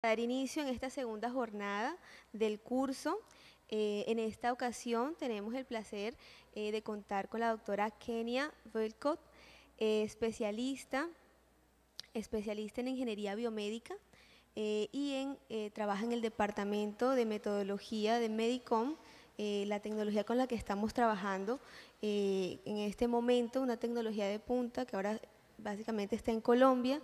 Dar inicio en esta segunda jornada del curso. En esta ocasión tenemos el placer de contar con la doctora Kenia Velcott, especialista en ingeniería biomédica trabaja en el departamento de metodología de Medicom, la tecnología con la que estamos trabajando en este momento, una tecnología de punta que ahora básicamente está en Colombia,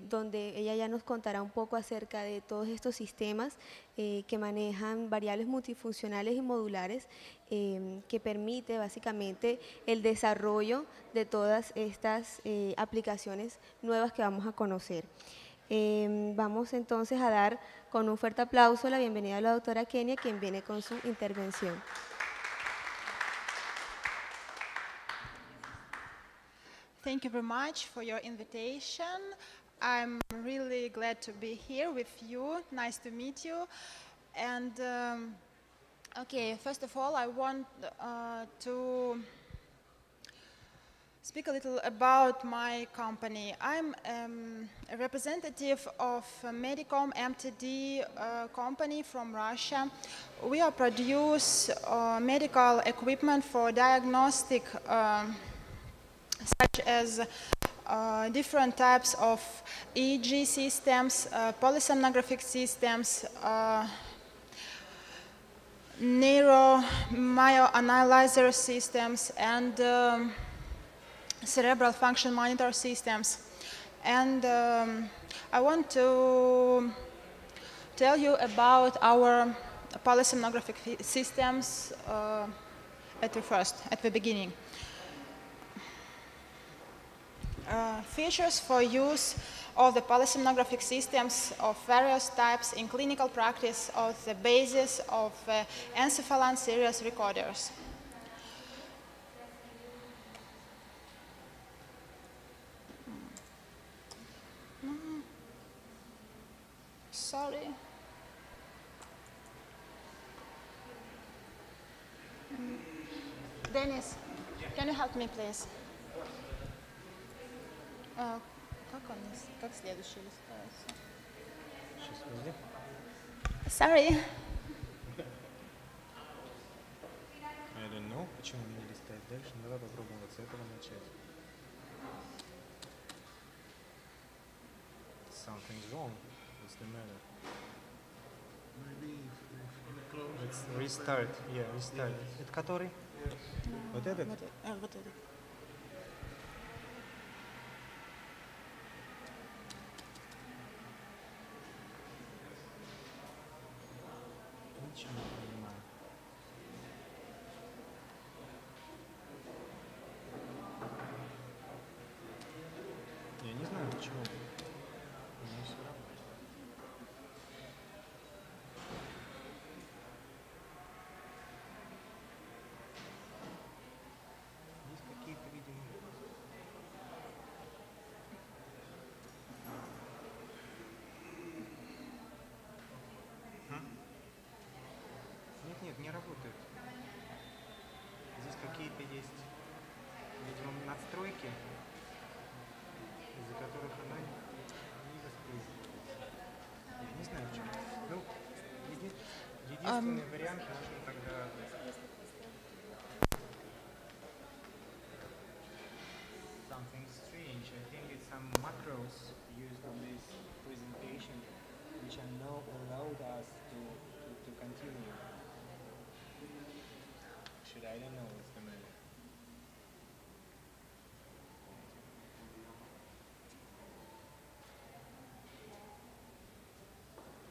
donde ella ya nos contará un poco acerca de todos estos sistemas que manejan variables multifuncionales y modulares que permite básicamente el desarrollo de todas estas aplicaciones nuevas que vamos a conocer. Vamos entonces a dar con un fuerte aplauso la bienvenida a la doctora Kenia, quien viene con su intervención. Thank you very much for your invitation. I'm really glad to be here with you. Nice to meet you. And okay, first of all, I want to speak a little about my company. I'm a representative of Medicom MTD company from Russia. We produce medical equipment for diagnostic such as different types of EEG systems, polysomnographic systems, neuromyoanalyzer systems, and cerebral function monitor systems. And I want to tell you about our polysomnographic systems at the beginning. Features for use of the polysomnographic systems of various types in clinical practice of the basis of encephalon series recorders. Sorry. Dennis, can you help me, please? Как следующий листается? Сейчас везде. Sorry. I don't know, почему не листает дальше. Давай попробуем вот с этого начать. Something's wrong. What's the matter? Maybe if close. Let's restart. Yeah, restart. Это который? Вот этот? Вот этот. Ничего не понимаю. Я не знаю почему. У меня все работает. Есть какие-то, видимо. Нет, не работает. Здесь какие-то есть, видимо, настройки, из-за которых она не воспользуется. Я не знаю, в чем. Ну, единственный вариант можно тогда... Something strange. I think it's some macros used on this presentation which allowed us to continue. I don't know what's the matter.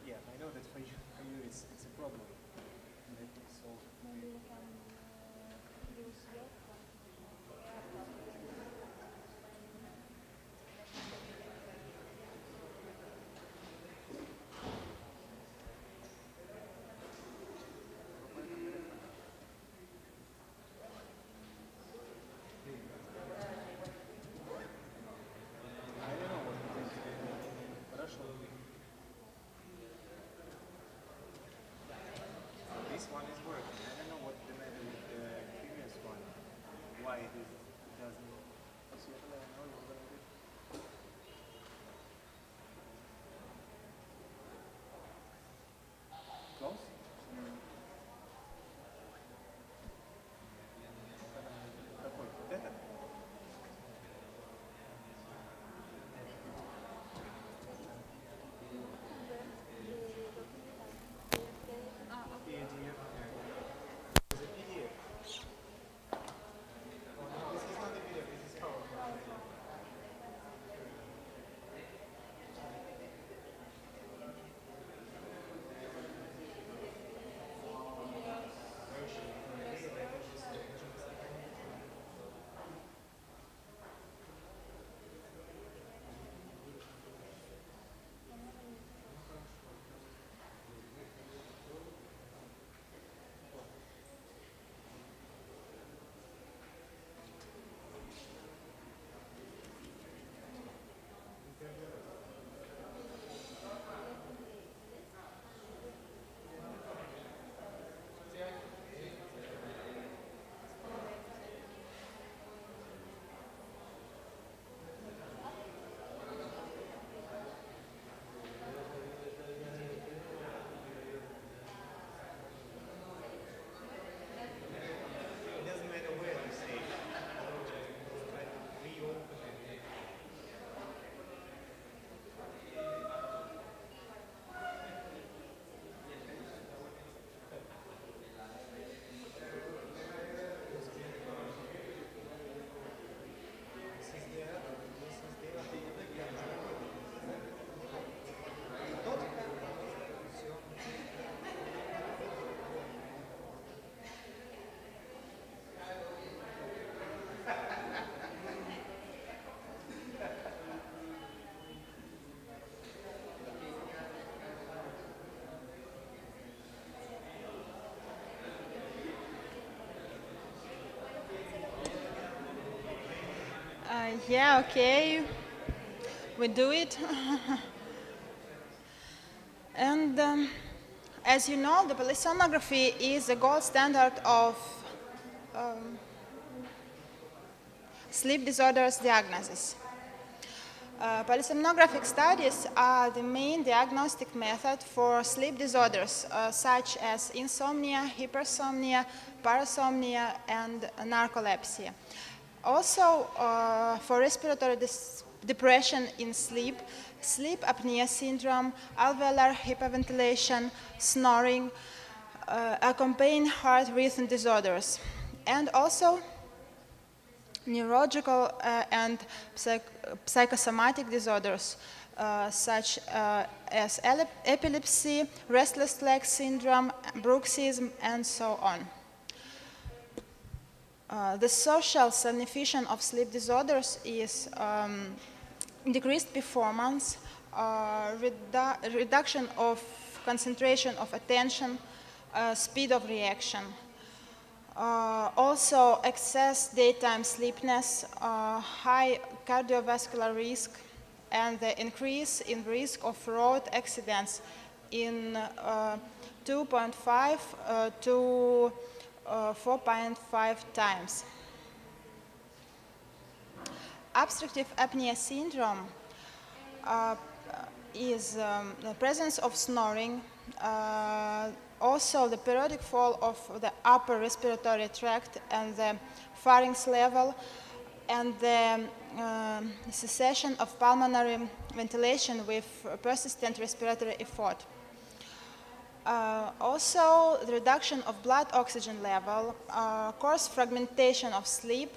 Yeah, I know that for you it's a problem. Let me solve it. Maybe we can use your phone. This one is working. I don't know what the matter with the previous one. Why it doesn't. Yeah, okay. We do it. And as you know, the polysomnography is the gold standard of sleep disorders diagnosis. Polysomnographic studies are the main diagnostic method for sleep disorders such as insomnia, hypersomnia, parasomnia, and narcolepsy. Also, for respiratory depression in sleep, sleep apnea syndrome, alveolar hyperventilation, snoring, accompanying heart rhythm disorders, and also neurological and psychosomatic disorders such as epilepsy, restless leg syndrome, bruxism, and so on. The social signification of sleep disorders is decreased performance, reduction of concentration of attention, speed of reaction. Also excess daytime sleepiness, high cardiovascular risk, and the increase in risk of road accidents in 2.5 to 4.5 times. Obstructive apnea syndrome is the presence of snoring, also the periodic fall of the upper respiratory tract and the pharynx level, and the cessation of pulmonary ventilation with persistent respiratory effort. Also, the reduction of blood oxygen level, coarse fragmentation of sleep,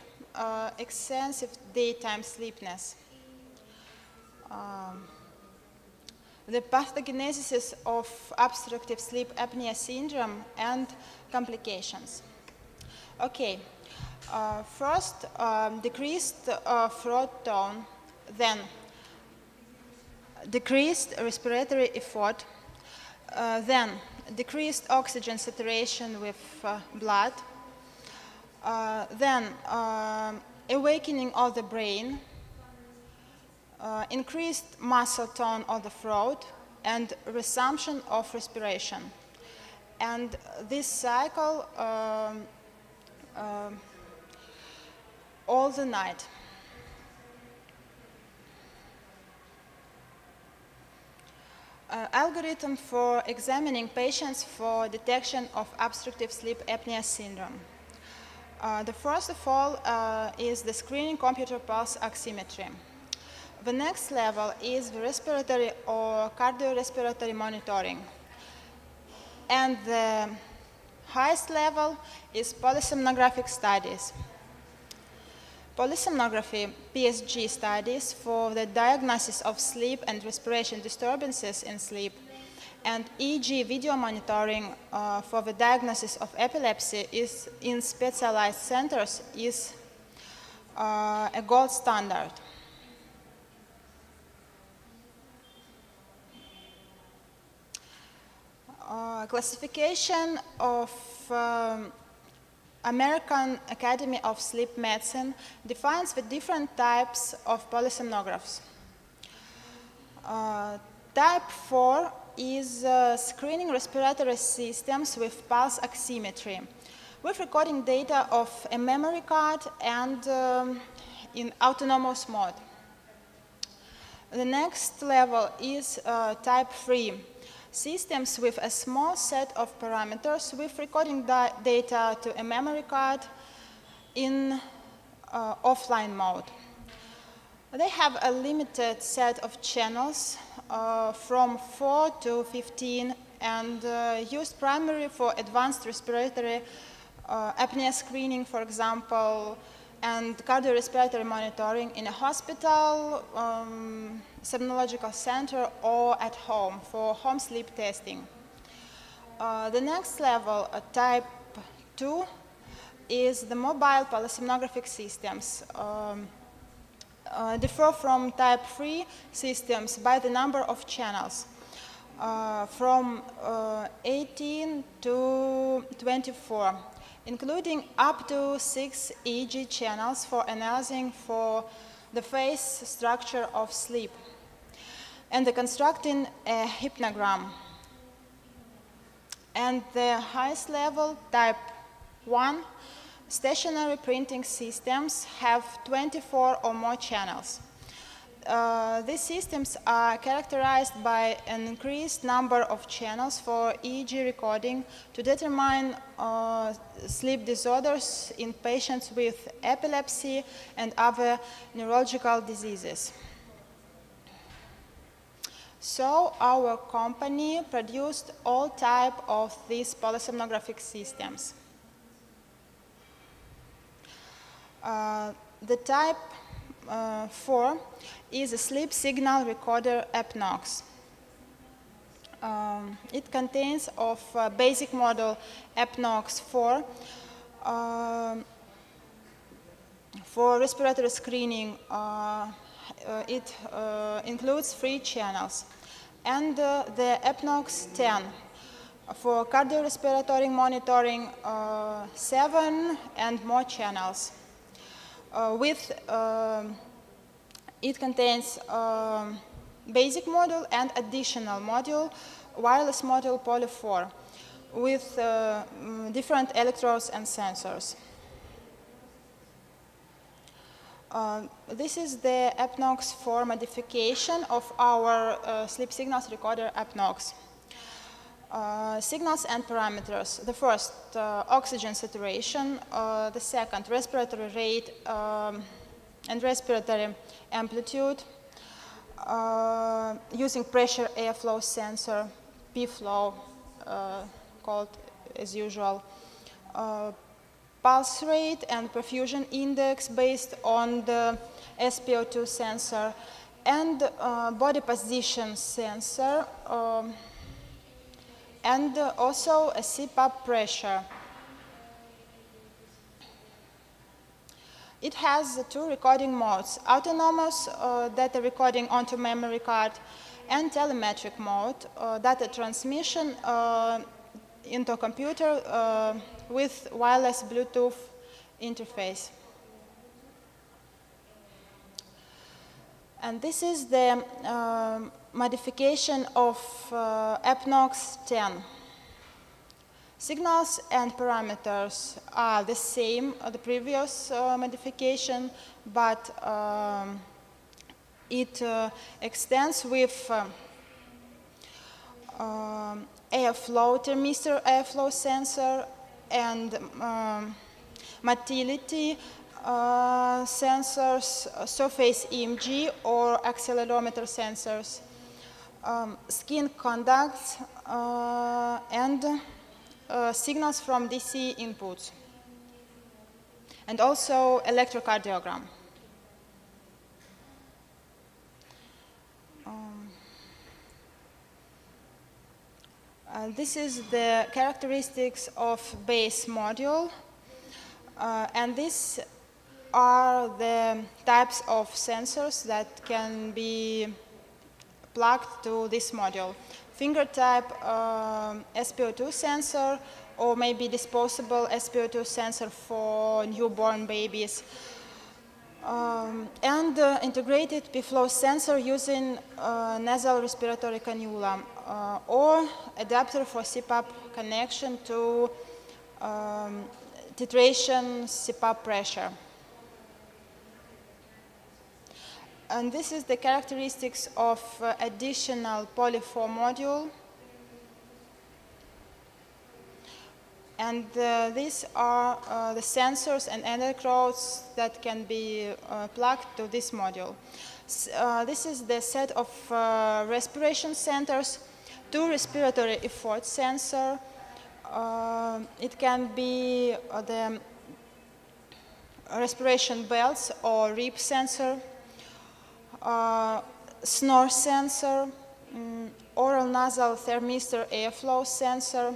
excessive daytime sleepiness. The pathogenesis of obstructive sleep apnea syndrome and complications. Okay, first decreased throat tone, then decreased respiratory effort, then decreased oxygen saturation with blood, then awakening of the brain, increased muscle tone of the throat, and resumption of respiration. And this cycle all the night. Algorithm for examining patients for detection of obstructive sleep apnea syndrome. The first of all is the screening computer pulse oximetry. The next level is the respiratory or cardiorespiratory monitoring. And the highest level is polysomnographic studies. Polysomnography, PSG studies for the diagnosis of sleep and respiration disturbances in sleep, and EEG video monitoring for the diagnosis of epilepsy is in specialized centers is a gold standard. Classification of American Academy of Sleep Medicine defines the different types of polysomnographs. Type 4 is screening respiratory systems with pulse oximetry, with recording data of a memory card and in autonomous mode. The next level is type 3. Systems with a small set of parameters with recording data to a memory card in offline mode. They have a limited set of channels from 4 to 15 and used primarily for advanced respiratory apnea screening, for example, and cardiorespiratory monitoring in a hospital, somnological center, or at home for home sleep testing. The next level, type 2, is the mobile polysomnographic systems. Differ from type 3 systems by the number of channels, from 18 to 24. Including up to 6 EEG channels for analyzing for the phase structure of sleep, and constructing a hypnogram. And the highest level, type 1, stationary printing systems have 24 or more channels. These systems are characterized by an increased number of channels for EEG recording to determine sleep disorders in patients with epilepsy and other neurological diseases. So our company produced all types of these polysomnographic systems. The type 4 is a sleep signal recorder Apnox. It contains of basic model Apnox 4 for respiratory screening. It includes 3 channels, and the Apnox 10 for cardiorespiratory monitoring, 7 and more channels. It contains basic module and additional module, wireless module Poly 4, with different electrodes and sensors. This is the Apnox 4 modification of our sleep signals recorder Apnox. Signals and parameters. The first, oxygen saturation. The second, respiratory rate and respiratory amplitude using pressure airflow sensor, P-flow, called as usual. Pulse rate and perfusion index based on the SpO2 sensor, and body position sensor, and also a CPAP pressure. It has 2 recording modes: autonomous data recording onto memory card, and telemetric mode, data transmission into a computer with wireless Bluetooth interface. And this is the modification of Apnox 10. Signals and parameters are the same as the previous modification, but it extends with airflow, thermistor airflow sensor, and motility sensors, surface EMG or accelerometer sensors, skin conducts, and signals from DC inputs, and also electrocardiogram. This is the characteristics of base module, and these are the types of sensors that can be plugged to this module. Finger type SpO2 sensor, or maybe disposable SpO2 sensor for newborn babies, and integrated P-flow sensor using nasal respiratory cannula, or adapter for CPAP connection to titration CPAP pressure. And this is the characteristics of additional Poly 4 module. And these are the sensors and electrodes that can be plugged to this module. This is the set of respiration centers, 2 respiratory effort sensor. It can be the respiration belts or rib sensor, snore sensor, oral nasal thermistor airflow sensor,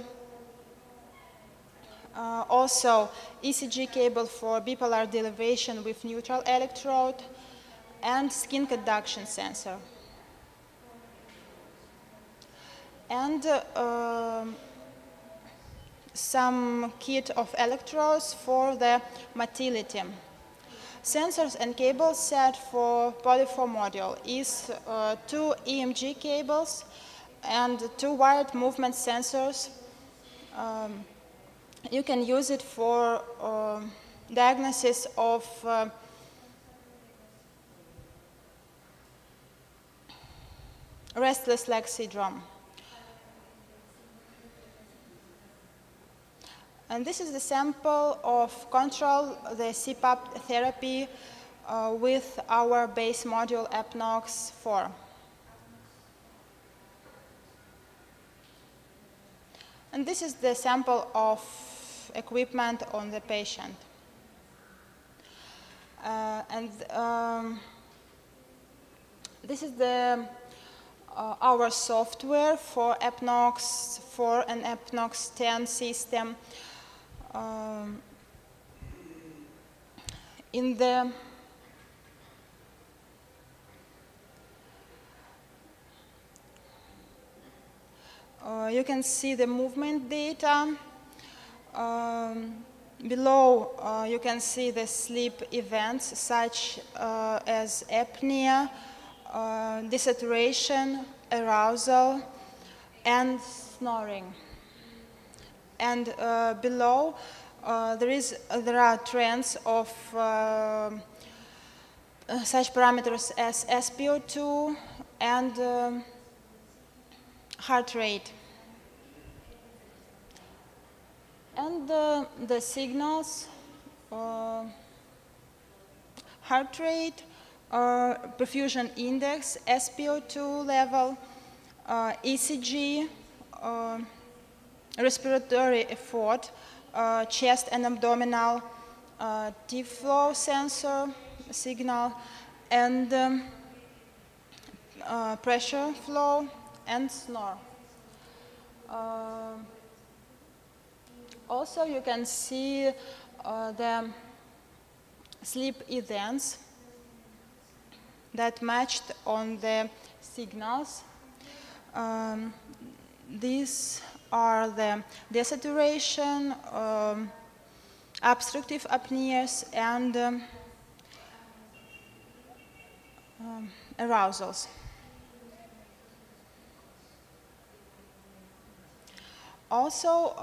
also ECG cable for bipolar derivation with neutral electrode, and skin conduction sensor. And some kit of electrodes for the motility. Sensors and cable set for Poly4 module is 2 EMG cables and 2 wired movement sensors. You can use it for diagnosis of restless leg syndrome. And this is the sample of control the CPAP therapy with our base module Apnox 4. And this is the sample of equipment on the patient. This is the our software for Apnox 4 and Apnox 10 system. In the you can see the movement data. Below you can see the sleep events such as apnea, desaturation, arousal, and snoring. And below there are trends of such parameters as SpO2 and heart rate. And the signals, heart rate, perfusion index, SpO2 level, ECG, respiratory effort, chest and abdominal, T-flow sensor signal, and pressure flow and snore. Also, you can see the sleep events that matched on the signals. These are the desaturation, obstructive apneas, and arousals. Also,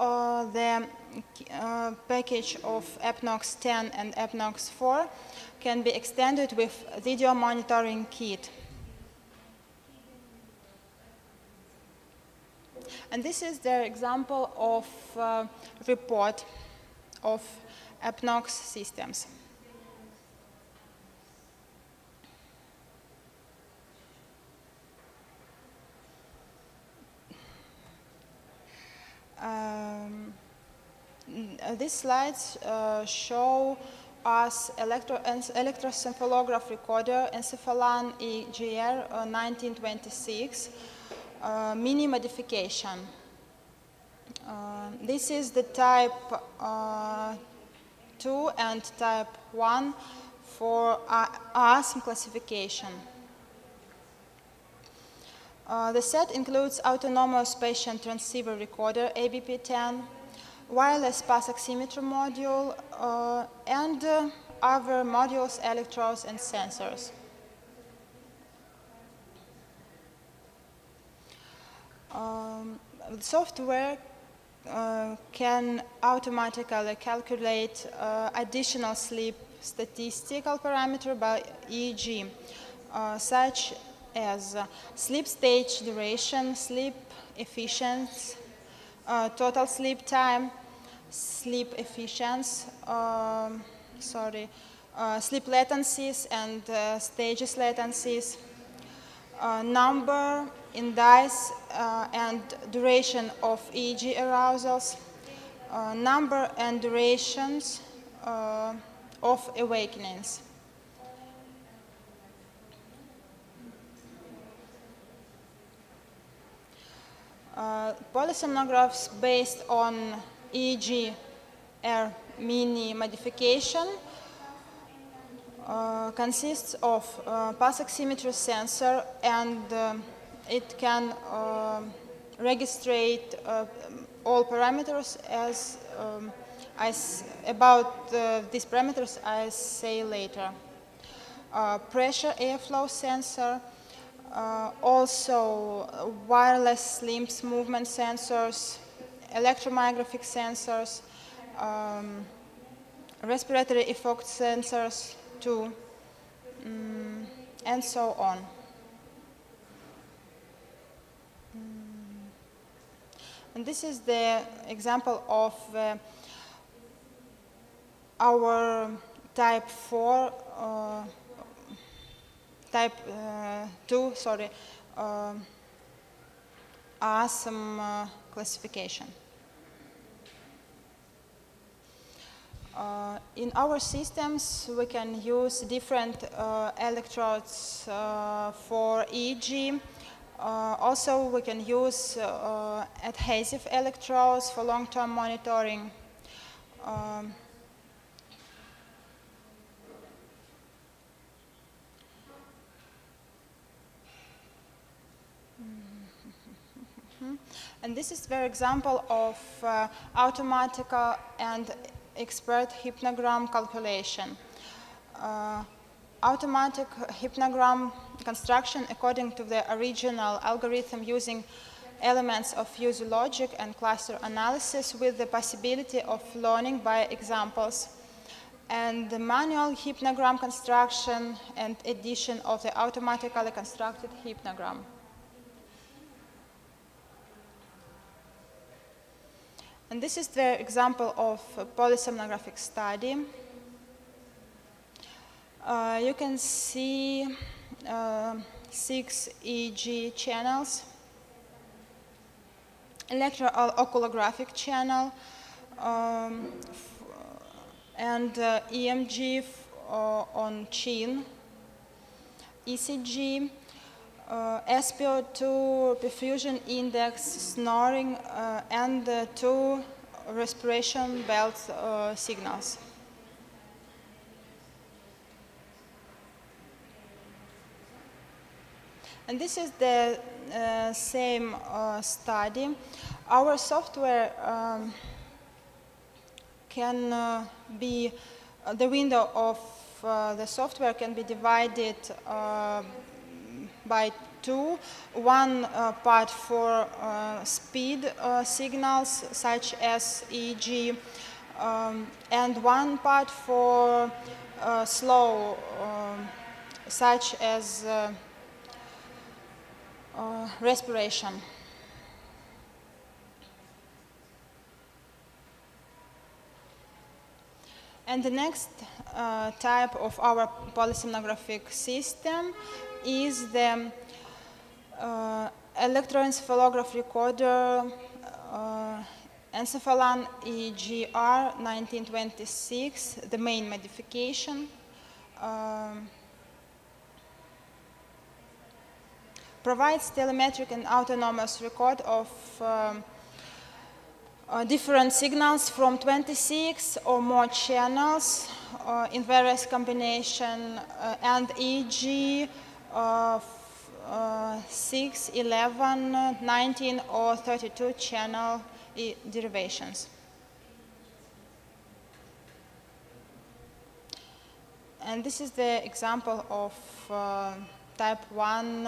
the package of Apnox 10 and Apnox 4 can be extended with video monitoring kit. And this is the example of report of Apnox systems. These slides show us electroencephalograph recorder Encephalan EGR 1926 mini modification. This is the type 2 and type 1 for ASM classification. The set includes autonomous patient transceiver recorder, ABP10, wireless pulse oximeter module, and other modules, electrodes, and sensors. The software can automatically calculate additional sleep statistical parameter by EEG, such as sleep stage duration, sleep efficiency, total sleep time, sleep efficiency, sleep latencies and stages latencies, number, indice, and duration of EEG arousals, number and durations of awakenings. Polysomnographs based on EEG-R mini modification consists of pulse oximeter sensor, and it can register all parameters as About these parameters, I say later. Pressure airflow sensor, also wireless limbs movement sensors, electromyographic sensors, respiratory effect sensors too, and so on. And this is the example of our type 4, type 2, sorry, ASM classification. In our systems, we can use different electrodes for EEG. Also, we can use adhesive electrodes for long-term monitoring. And this is the example of automatic and expert hypnogram calculation. Automatic hypnogram construction according to the original algorithm using elements of user logic and cluster analysis with the possibility of learning by examples. And the manual hypnogram construction and addition of the automatically constructed hypnogram. And this is the example of a polysomnographic study. You can see 6 EEG channels, electrooculographic channel, and EMG on chin, ECG, SpO2 perfusion index, snoring, and 2 respiration belt signals. And this is the same study. Our software can be, the window of the software can be divided by 2. One part for speed signals such as EEG, and one part for slow such as respiration. And the next type of our polysomnographic system is the electroencephalograph recorder Encephalan EGR 1926, the main modification. Provides telemetric and autonomous record of different signals from 26 or more channels in various combinations, and EEG 6, 11, 19, or 32 channel derivations. And this is the example of type 1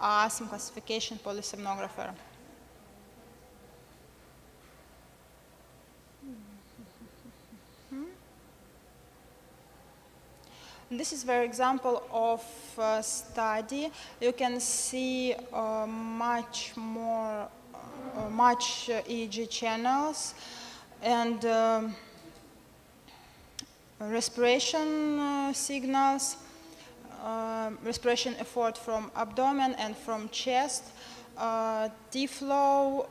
ASM classification polysomnographer. This is the example of study. You can see much EEG channels and respiration signals, respiration effort from abdomen and from chest, T-flow,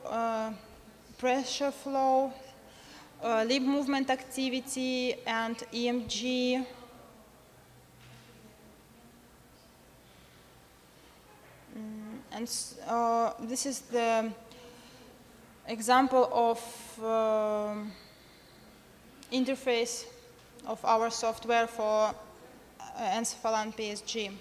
pressure flow, lip movement activity, and EMG. And this is the example of interface of our software for Encephalan PSG.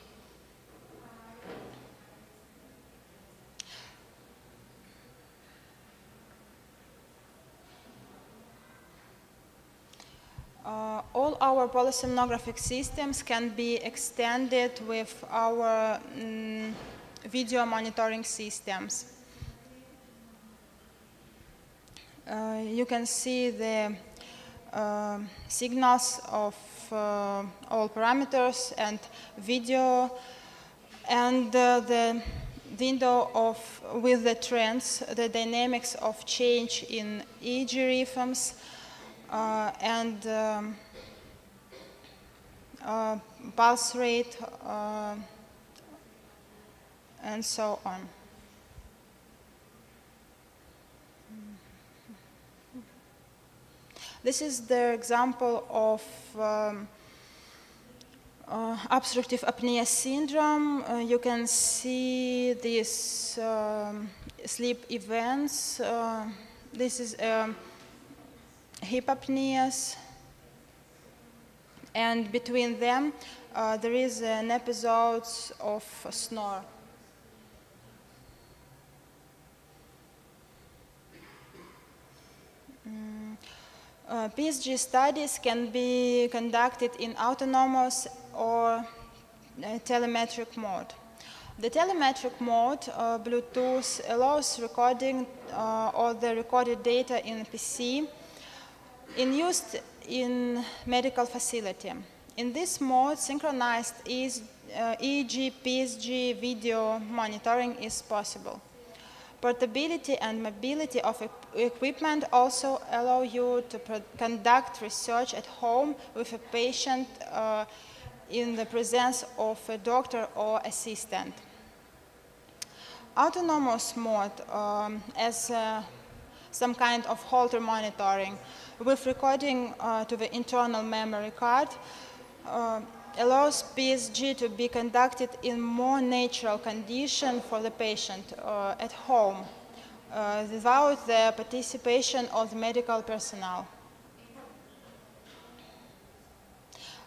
all our polysomnographic systems can be extended with our video monitoring systems. You can see the signals of all parameters and video, and the window with the trends, the dynamics of change in EEG rhythms, and pulse rate, and so on. This is the example of obstructive apnea syndrome. You can see these sleep events. This is hip apneas, and between them there is an episode of snore. PSG studies can be conducted in autonomous or telemetric mode. The telemetric mode, Bluetooth, allows recording all the recorded data in PC used in medical facility. In this mode, synchronized EEG, PSG video monitoring is possible. Portability and mobility of equipment also allow you to conduct research at home with a patient in the presence of a doctor or assistant. Autonomous mode as some kind of Holter monitoring with recording to the internal memory card allows PSG to be conducted in more natural condition for the patient at home without the participation of the medical personnel.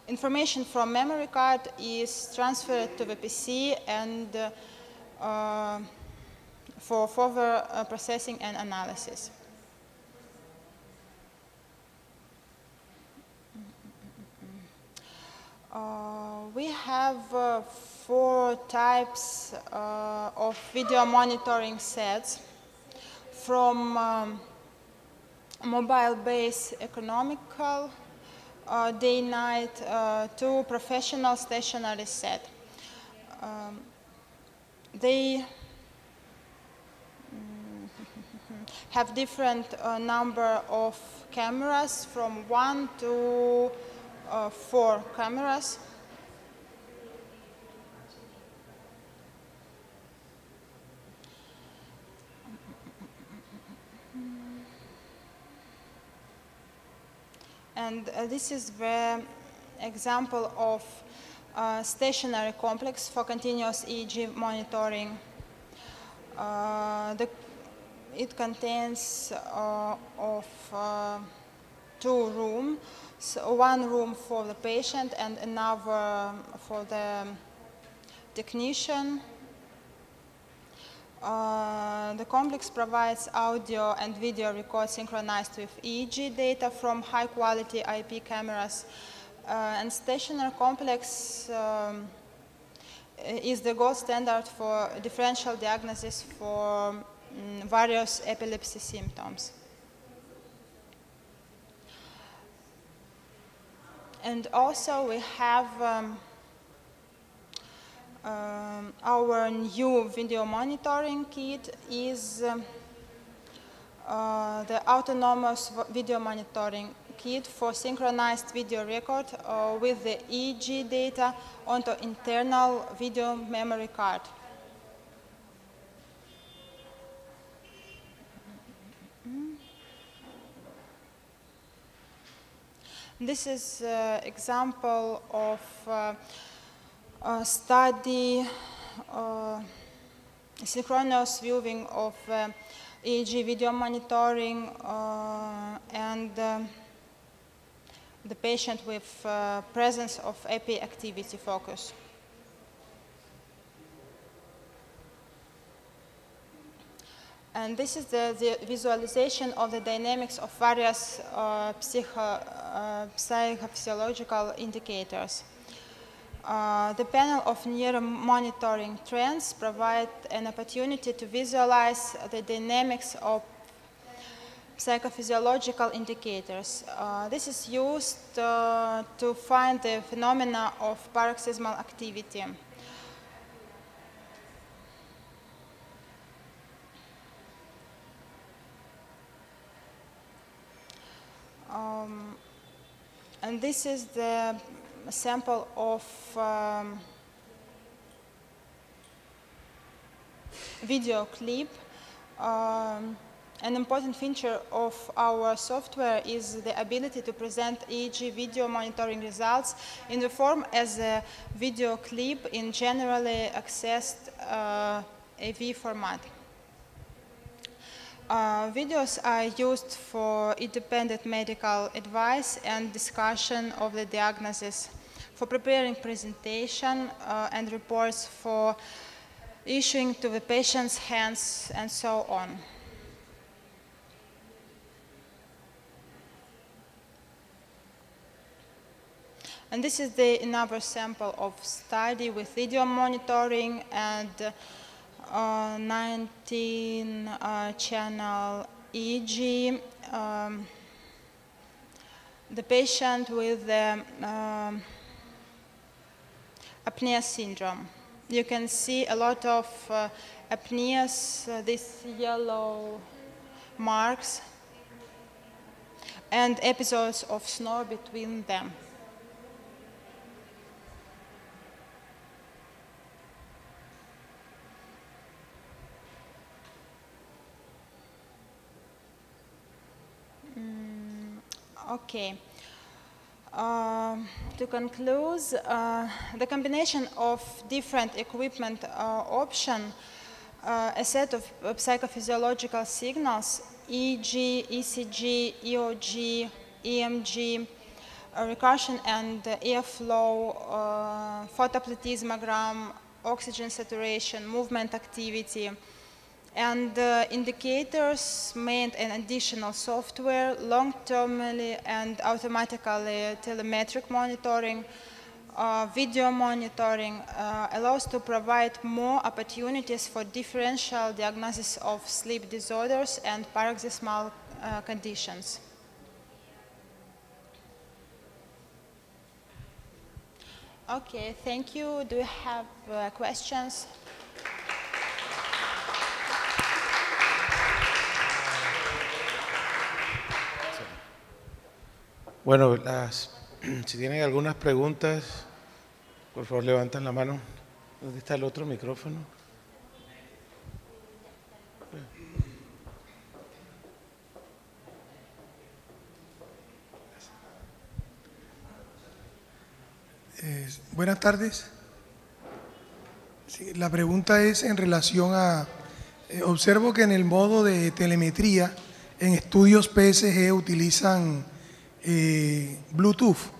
Information from memory card is transferred to the PC and for further processing and analysis. We have 4 types of video monitoring sets, from mobile-based economical day-night to professional stationary set. They have different number of cameras, from 1 to 4 cameras. And this is the example of stationary complex for continuous EEG monitoring. It contains of 2 rooms, so 1 room for the patient and another for the technician. The complex provides audio and video record synchronized with EEG data from high-quality IP cameras. And stationary complex is the gold standard for differential diagnosis for various epilepsy symptoms. And also we have our new video monitoring kit is the autonomous video monitoring kit for synchronized video record with the EEG data onto internal video memory card. This is an example of a study, synchronous viewing of EEG video monitoring and the patient with presence of epi activity focus. And this is the visualization of the dynamics of various psychophysiological indicators. The panel of neuromonitoring trends provide an opportunity to visualize the dynamics of psychophysiological indicators. This is used to find the phenomena of paroxysmal activity. And this is the sample of video clip. An important feature of our software is the ability to present EEG video monitoring results in the form as a video clip in generally accessed AV format. Videos are used for independent medical advice and discussion of the diagnosis, for preparing presentation and reports, for issuing to the patient's hands, and so on. And this is another sample of study with video monitoring and 19-channel EEG. The patient with the apnea syndrome. You can see a lot of apneas, these yellow marks, and episodes of snore between them. Okay. To conclude, the combination of different equipment option, a set of psychophysiological signals, EEG, ECG, EOG, EMG, recursion and airflow, photoplethysmogram, oxygen saturation, movement activity, and indicators made an additional software, long-termly and automatically telemetric monitoring, video monitoring allows to provide more opportunities for differential diagnosis of sleep disorders and paroxysmal conditions. Okay, thank you. Do you have questions? Bueno, si tienen algunas preguntas, por favor levanten la mano. ¿Dónde está el otro micrófono? Buenas tardes. Sí, la pregunta es en relación a... observo que en el modo de telemetría, en estudios PSG utilizan Bluetooth.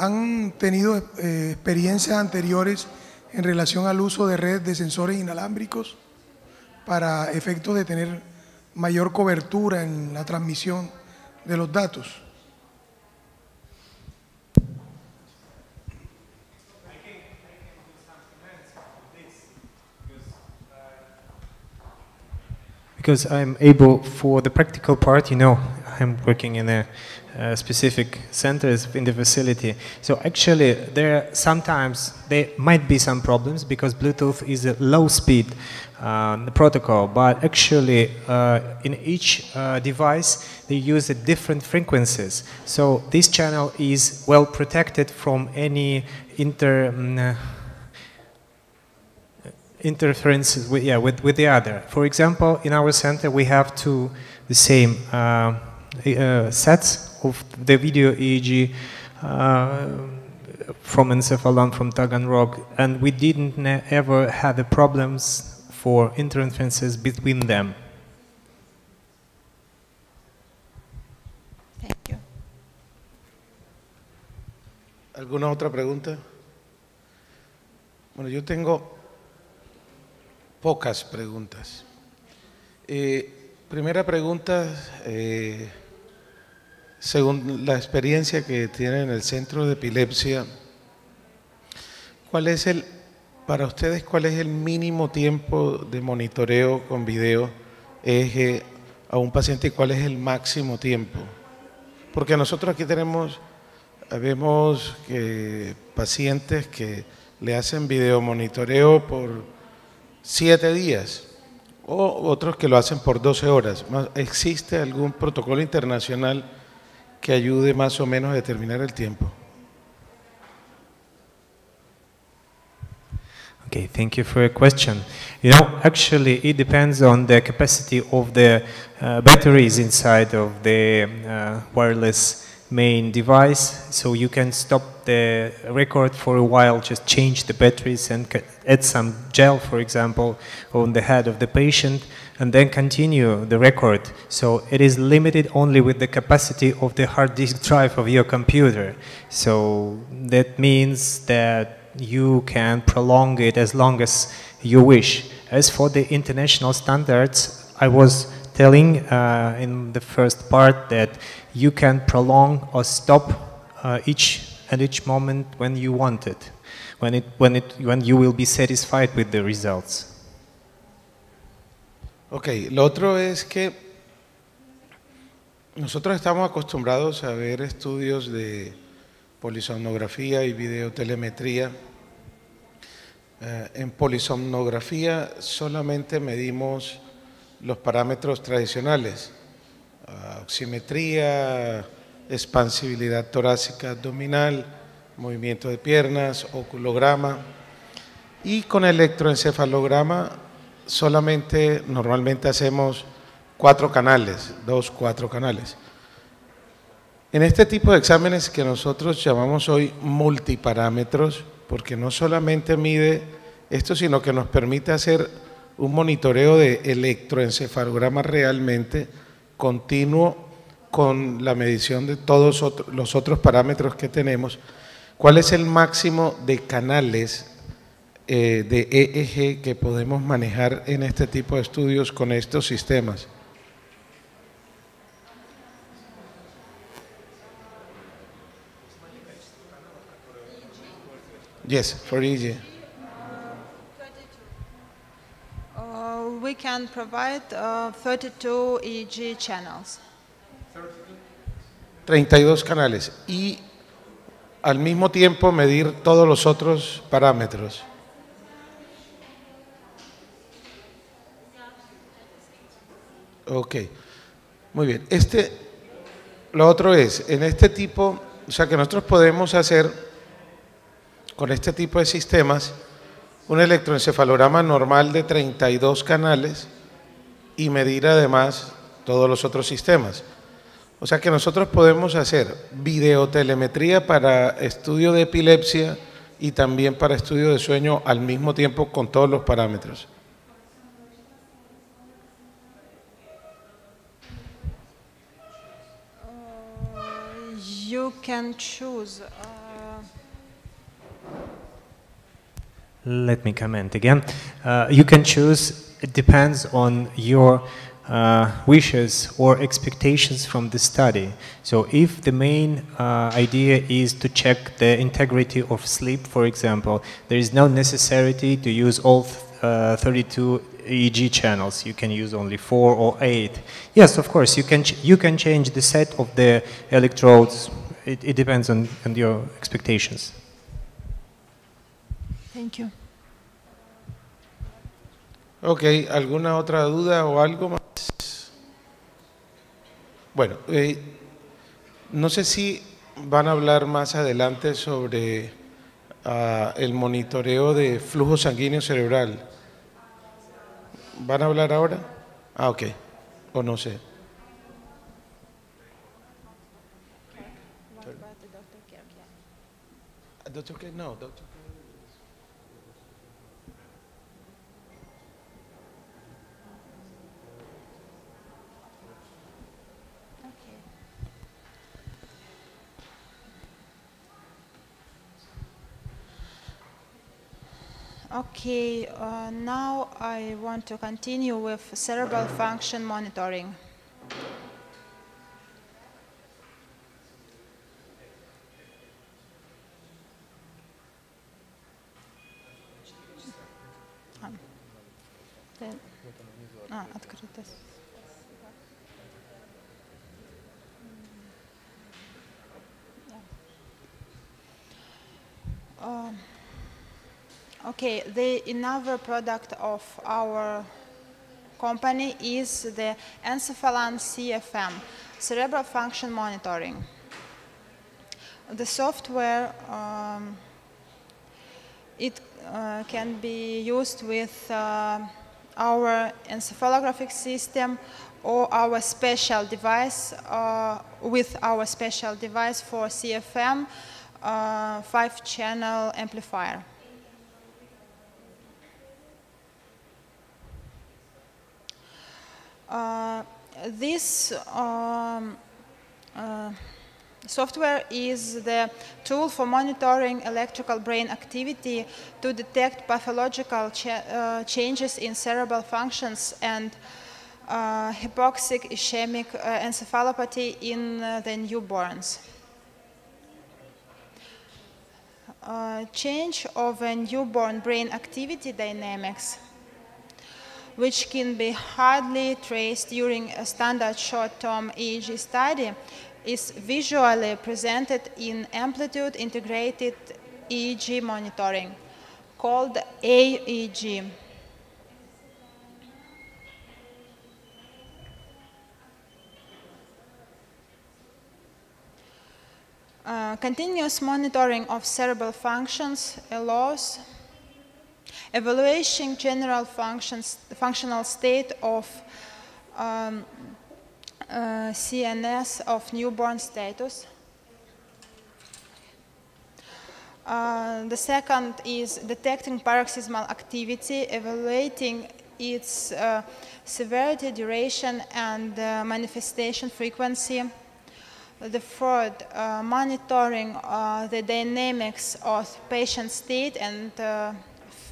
¿Han tenido experiencias anteriores en relación al uso de redes de sensores inalámbricos para efectos de tener mayor cobertura en la transmisión de los datos? Because I'm able, for the practical part, you know, I'm working in a specific centers in the facility. So actually, sometimes there might be some problems because Bluetooth is a low-speed protocol. But actually, in each device, they use different frequencies. So this channel is well protected from any interferences with the other. For example, in our center we have the same sets of the video EEG from encephalon from Taganrog, and we didn't ever have the problems for interferences between them. Thank you. ¿Alguna otra pregunta? Bueno, yo tengo pocas preguntas. Primera pregunta, según la experiencia que tienen en el centro de epilepsia, para ustedes, ¿cuál es el mínimo tiempo de monitoreo con video Aeg a un paciente y cuál es el máximo tiempo? Porque nosotros aquí vemos que pacientes que le hacen videomonitoreo por 7 días o otros que lo hacen por 12 horas. ¿Existe algún protocolo internacional que ayude más o menos a determinar el tiempo? Okay, thank you for your question. You know, actually, it depends on the capacity of the batteries inside of the wireless main device. So you can stop the record for a while, just change the batteries and add some gel, for example, on the head of the patient, and then continue the record. So it is limited only with the capacity of the hard disk drive of your computer. So that means that you can prolong it as long as you wish. As for the international standards, I was telling in the first part that you can prolong or stop each moment when you want it, when you will be satisfied with the results. Ok, lo otro es que nosotros estamos acostumbrados a ver estudios de polisomnografía y videotelemetría. En polisomnografía solamente medimos los parámetros tradicionales, oximetría, expansibilidad torácica abdominal, movimiento de piernas, oculograma, y con electroencefalograma solamente normalmente hacemos 4 canales, 4 canales. En este tipo de exámenes que nosotros llamamos hoy multiparámetros, porque no solamente mide esto, sino que nos permite hacer un monitoreo de electroencefalograma realmente continuo con la medición de todos los otros parámetros que tenemos. ¿Cuál es el máximo de canales de Aeg que podemos manejar en este tipo de estudios con estos sistemas? Yes, for Aeg. We can provide 32 EEG channels. 32 canales y al mismo tiempo medir todos los otros parámetros. Ok, muy bien. Lo otro es, en este tipo, o sea que nosotros podemos hacer con este tipo de sistemas un electroencefalograma normal de 32 canales y medir además todos los otros sistemas. O sea que nosotros podemos hacer videotelemetría para estudio de epilepsia y también para estudio de sueño al mismo tiempo con todos los parámetros. You can choose. Let me comment again. You can choose, it depends on your wishes or expectations from the study. So if the main idea is to check the integrity of sleep, for example, there is no necessity to use all 32 EEG channels. You can use only 4 or 8. Yes, of course, you can change the set of the electrodes. It depends on your expectations. Thank you. Ok, ¿alguna otra duda o algo más? Bueno, no sé si van a hablar más adelante sobre el monitoreo de flujo sanguíneo cerebral. ¿Van a hablar ahora? Ah, ok, o no sé. Doctor K, no, doctor. Okay, now I want to continue with cerebral function monitoring. Открыто. Okay, another product of our company is the Encephalon CFM, Cerebral Function Monitoring. The software, it can be used with our encephalographic system or our special device, with our special device for CFM, 5-channel amplifier. This software is the tool for monitoring electrical brain activity to detect pathological changes in cerebral functions and hypoxic ischemic encephalopathy in the newborns. Change of a newborn brain activity dynamics, which can be hardly traced during a standard short-term EEG study, is visually presented in Amplitude integrated EEG monitoring, called AEG. Continuous monitoring of cerebral functions allows evaluation general functional state of CNS of newborn status. The second is detecting paroxysmal activity, evaluating its severity, duration, and manifestation frequency. The third, monitoring the dynamics of patient state and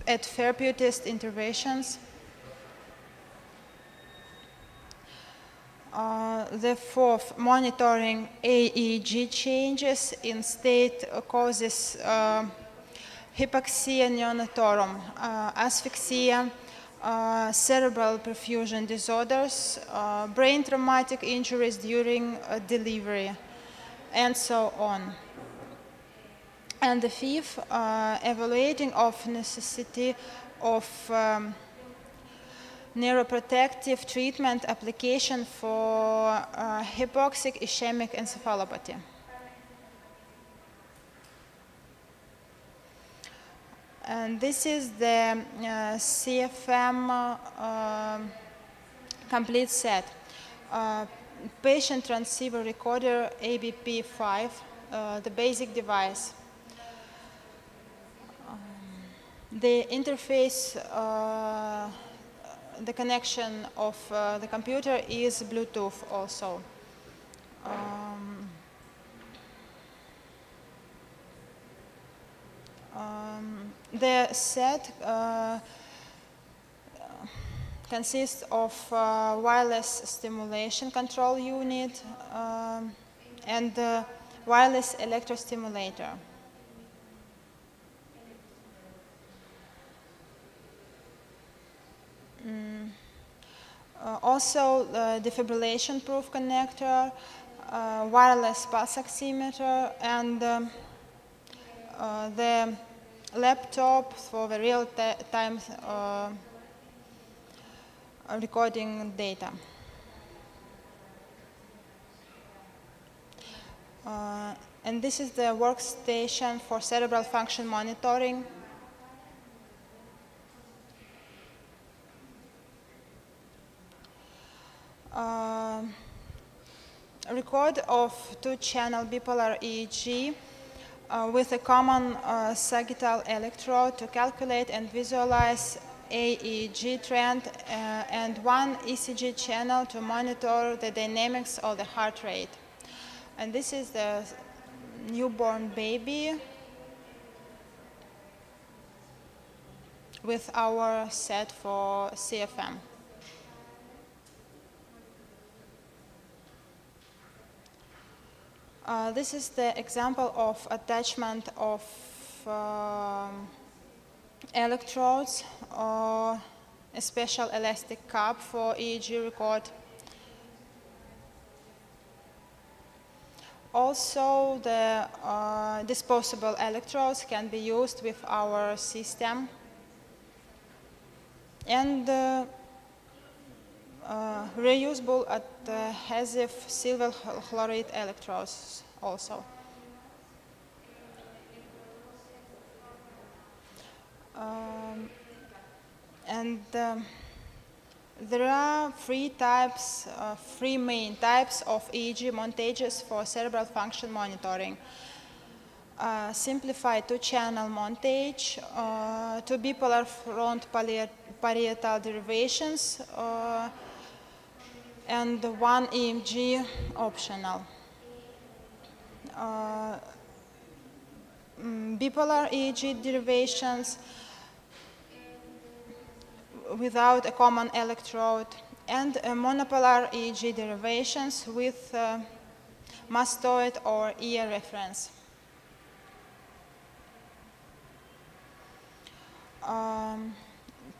at therapeutic interventions. The fourth, monitoring AEG changes in state causes hypoxia neonatorum, asphyxia, cerebral perfusion disorders, brain traumatic injuries during delivery, and so on. And the fifth, evaluating of necessity of neuroprotective treatment application for hypoxic ischemic encephalopathy. And this is the CFM complete set. Patient transceiver recorder ABP5, the basic device. The interface, the connection of the computer is Bluetooth also. The set consists of wireless stimulation control unit and wireless electrostimulator. Also, the defibrillation-proof connector, wireless pulse oximeter, and the laptop for the real-time recording data. And this is the workstation for cerebral function monitoring. Record of 2-channel bipolar EEG with a common sagittal electrode to calculate and visualize AEG trend and 1 ECG channel to monitor the dynamics of the heart rate. And this is the newborn baby. with our set for CFM. This is the example of attachment of electrodes or a special elastic cup for EEG record. Also, the disposable electrodes can be used with our system. And reusable adhesive silver chloride electrodes also. There are three main types of EEG montages for cerebral function monitoring. Simplified two-channel montage, two bipolar front parietal derivations, and one EMG optional. Bipolar EEG derivations without a common electrode, and monopolar EEG derivations with mastoid or ear reference.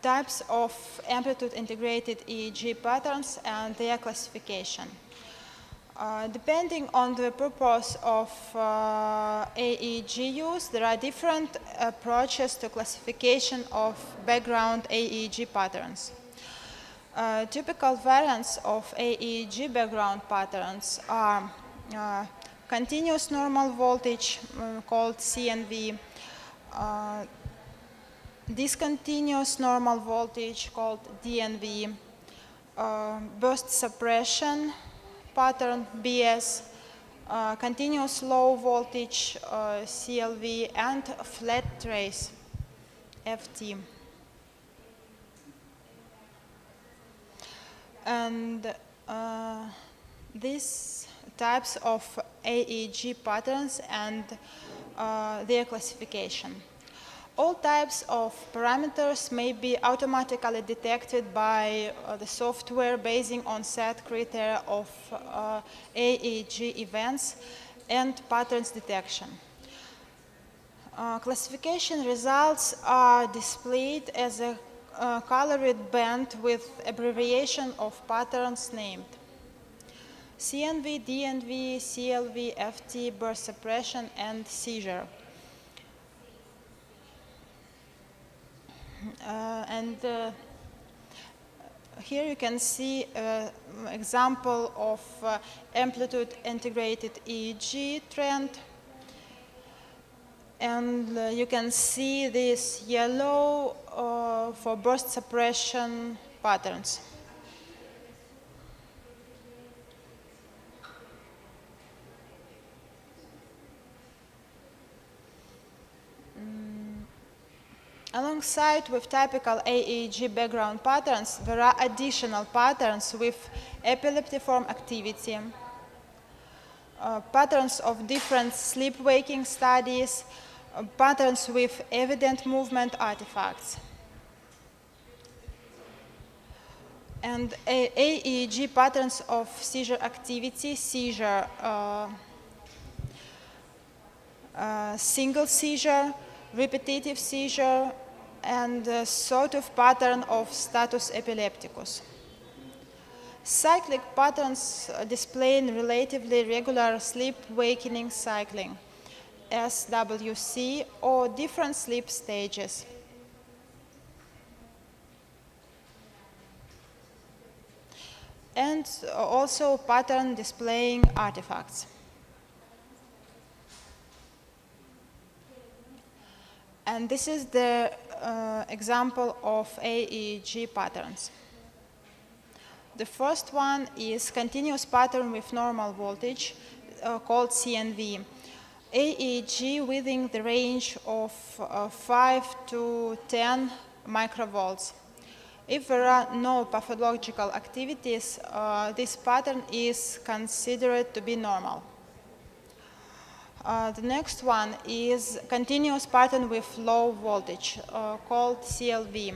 Types of amplitude integrated EEG patterns and their classification. Depending on the purpose of AEG use, there are different approaches to classification of background AEG patterns. Typical variants of AEG background patterns are continuous normal voltage, called CNV, discontinuous normal voltage, called DNV, burst suppression pattern, BS, continuous low voltage, CLV, and flat trace, FT. And these types of AEG patterns and their classification. All types of parameters may be automatically detected by the software basing on set criteria of AEG events and patterns detection. Classification results are displayed as a colored band with abbreviation of patterns named. CNV, DNV, CLV, FT, burst suppression, and seizure. Here you can see an example of amplitude integrated EEG trend. And you can see this yellow for burst suppression patterns. Alongside with typical AEG background patterns, there are additional patterns with epileptiform activity, patterns of different sleep-waking studies, patterns with evident movement artifacts. And AEG patterns of seizure activity, seizure, single seizure, repetitive seizure, and a sort of pattern of status epilepticus. Cyclic patterns displaying relatively regular sleep-wakening cycling, SWC, or different sleep stages. And also pattern displaying artifacts. And this is the example of AEG patterns. The first one is continuous pattern with normal voltage, called CNV. AEG within the range of 5 to 10 microvolts. If there are no pathological activities, this pattern is considered to be normal. The next one is continuous pattern with low voltage, called CLV.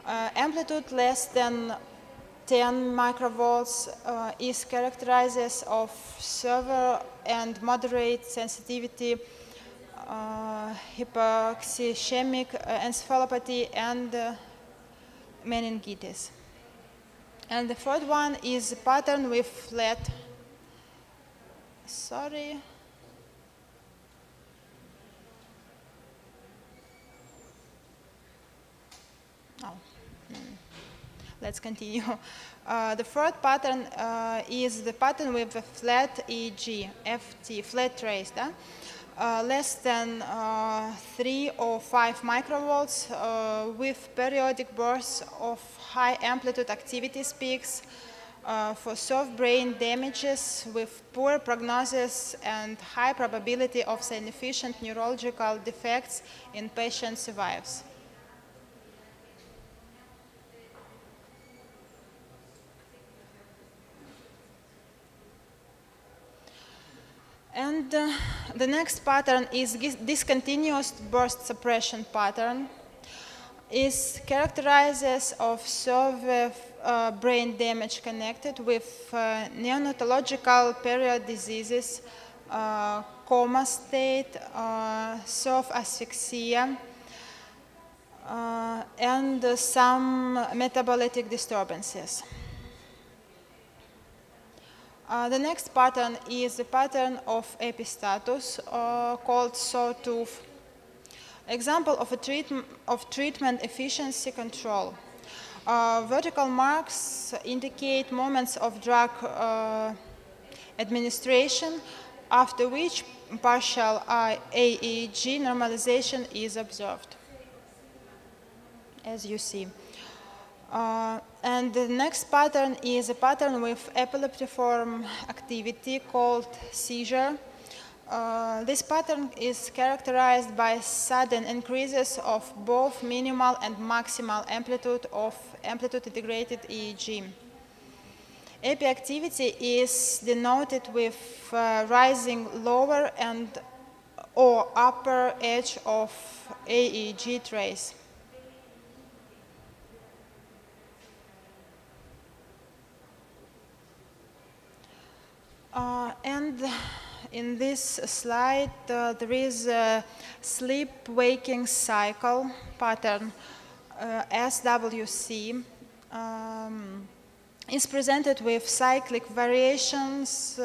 Amplitude less than 10 microvolts is characterized of severe and moderate sensitivity, hypoxemic encephalopathy, and meningitis. And the third one is pattern with flat. Sorry. Oh. Let's continue. The third pattern is the pattern with a flat EEG, FT, flat trace, less than 3 or 5 microvolts with periodic bursts of high amplitude activity peaks for soft brain damages with poor prognosis and high probability of significant neurological defects in patient survives. And the next pattern is discontinuous burst suppression pattern. Is characterized of severe brain damage connected with neonatological period diseases, coma state, soft asphyxia, and some metabolic disturbances. The next pattern is the pattern of epistatus, called sawtooth. Example of a treatment efficiency control. Vertical marks indicate moments of drug administration, after which partial AEG normalization is observed, as you see. And the next pattern is a pattern with epileptiform activity called seizure. This pattern is characterized by sudden increases of both minimal and maximal amplitude of amplitude-integrated EEG. AP activity is denoted with rising lower and or upper edge of AEG trace. And in this slide, there is a sleep-waking cycle pattern, SWC. Is presented with cyclic variations,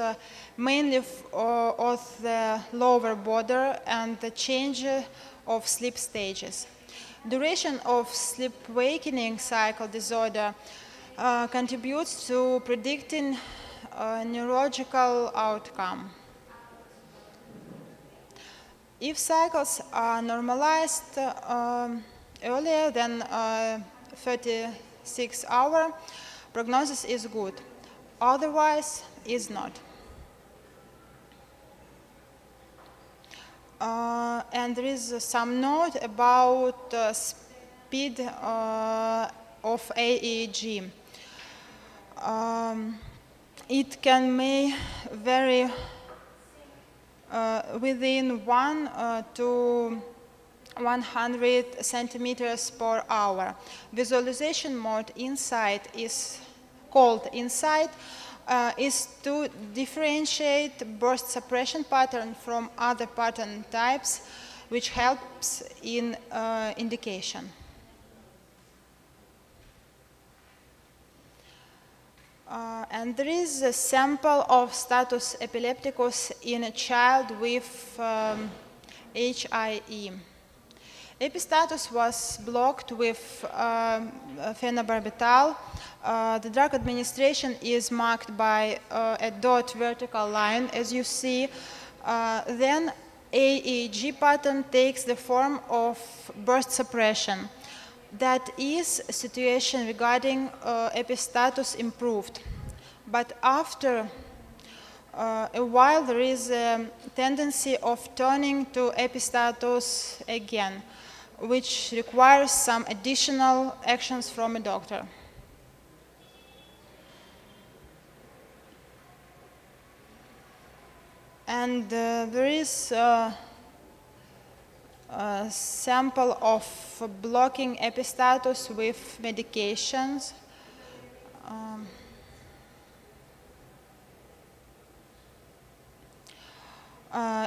mainly of the lower border and the change of sleep stages. Duration of sleep-wakening cycle disorder contributes to predicting neurological outcome. If cycles are normalized earlier than 36 hours, prognosis is good. Otherwise, is not. And there is some note about speed of AEG. It can may vary within 1 to 100 centimeters per hour. Visualization mode insight is called insight, is to differentiate burst suppression pattern from other pattern types, which helps in indication. And there is a sample of status epilepticus in a child with HIE. Epistatus was blocked with phenobarbital. The drug administration is marked by a dot vertical line, as you see. Then AEG pattern takes the form of burst suppression. That is a situation regarding epistatus improved. But after a while, there is a tendency of turning to epistatus again, which requires some additional actions from a doctor. And there is a sample of blocking epistatus with medications.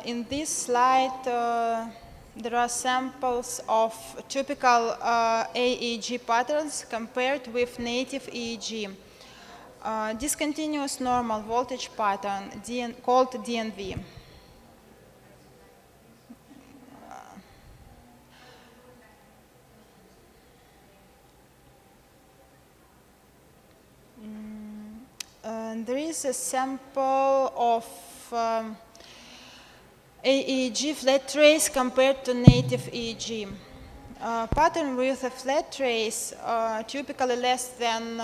In this slide, there are samples of typical Aeg patterns compared with native Aeg. Discontinuous normal voltage pattern called DNV. There is a sample of Aeg flat trace compared to native Aeg. Pattern with a flat trace, typically less than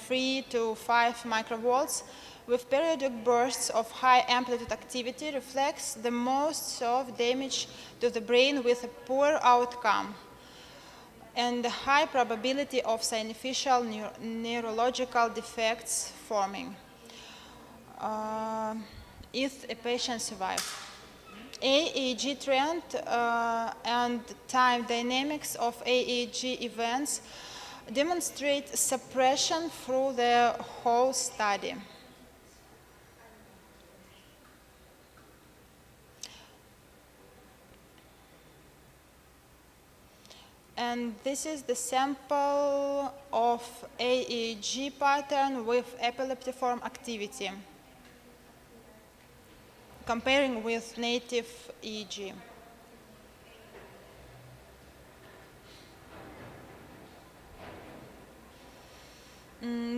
3 to 5 microvolts, with periodic bursts of high amplitude activity reflects the most of damage to the brain with a poor outcome and a high probability of significant neurological defects forming if a patient survives. Aeg trend and time dynamics of Aeg events demonstrate suppression through the whole study. And this is the sample of Aeg pattern with epileptiform activity, comparing with native Aeg.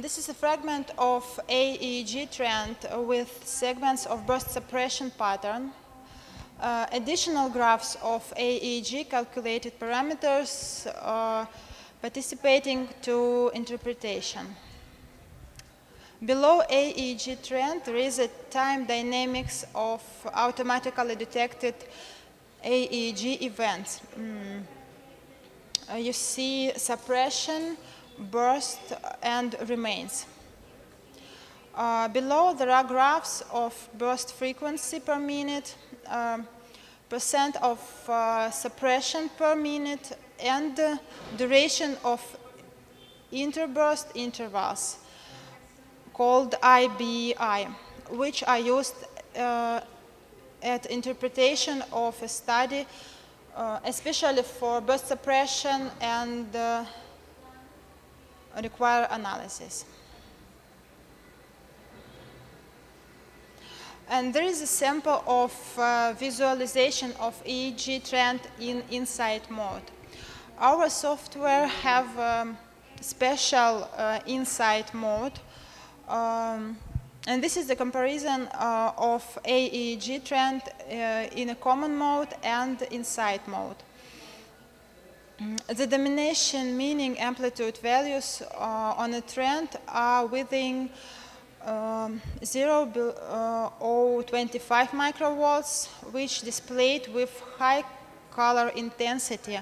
This is a fragment of Aeg trend with segments of burst suppression pattern. Additional graphs of Aeg calculated parameters participating to interpretation. Below Aeg trend, there is a time dynamics of automatically detected Aeg events. You see suppression, burst, and remains. Below, there are graphs of burst frequency per minute, percent of suppression per minute, and duration of interburst intervals, called IBI, which are used at interpretation of a study, especially for burst suppression and require analysis. And there is a sample of visualization of Aeg trend in insight mode. Our software have special insight mode, and this is the comparison of Aeg trend in a common mode and insight mode. The domination meaning amplitude values on a trend are within 0.025 microvolts, which displayed with high color intensity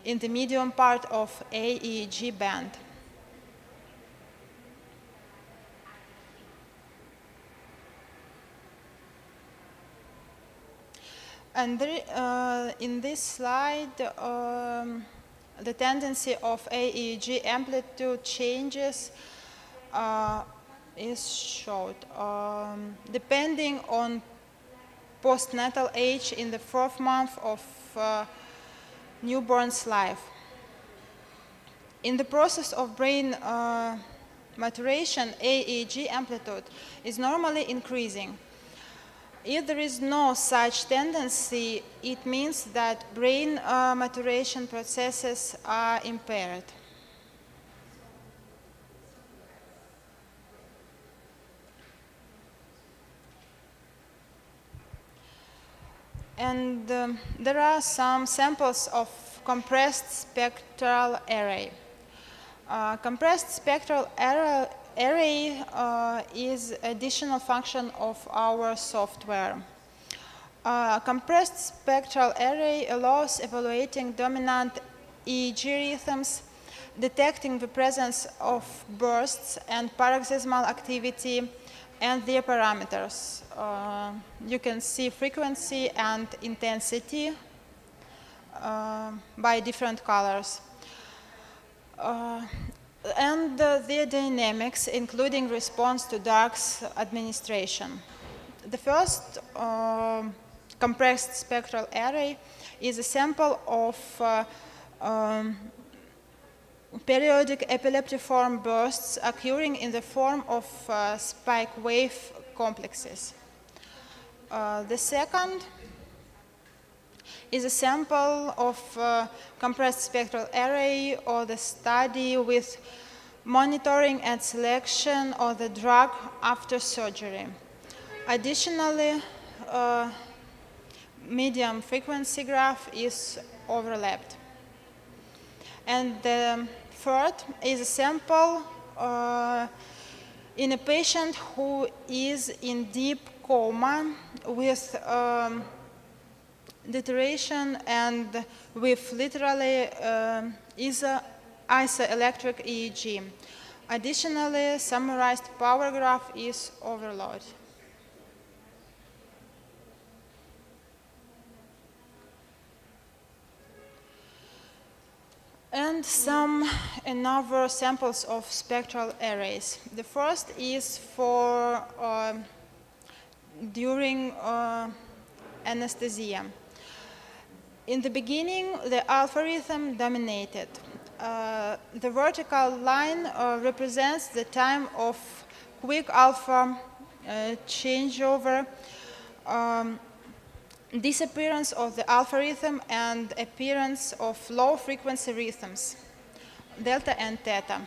in the medium part of Aeg band. And there, in this slide, the tendency of Aeg amplitude changes is showed. Depending on postnatal age in the 4th month of newborn's life. In the process of brain maturation, Aeg amplitude is normally increasing. If there is no such tendency, it means that brain maturation processes are impaired. And there are some samples of compressed spectral array. Compressed spectral array is additional function of our software. Compressed spectral array allows evaluating dominant Aeg rhythms, detecting the presence of bursts and paroxysmal activity, and their parameters. You can see frequency and intensity by different colors. And their dynamics, including response to drugs administration. The first compressed spectral array is a sample of periodic epileptiform bursts occurring in the form of spike wave complexes. The second is a sample of compressed spectral array or the study with monitoring and selection of the drug after surgery. Additionally, medium frequency graph is overlapped. And the third is a sample in a patient who is in deep coma with deterioration and with literally isoelectric EEG. Additionally, summarized power graph is overloaded. And some another samples of spectral arrays. The first is for during anesthesia. In the beginning, the alpha rhythm dominated. The vertical line represents the time of quick alpha changeover, disappearance of the alpha rhythm and appearance of low frequency rhythms, delta and theta.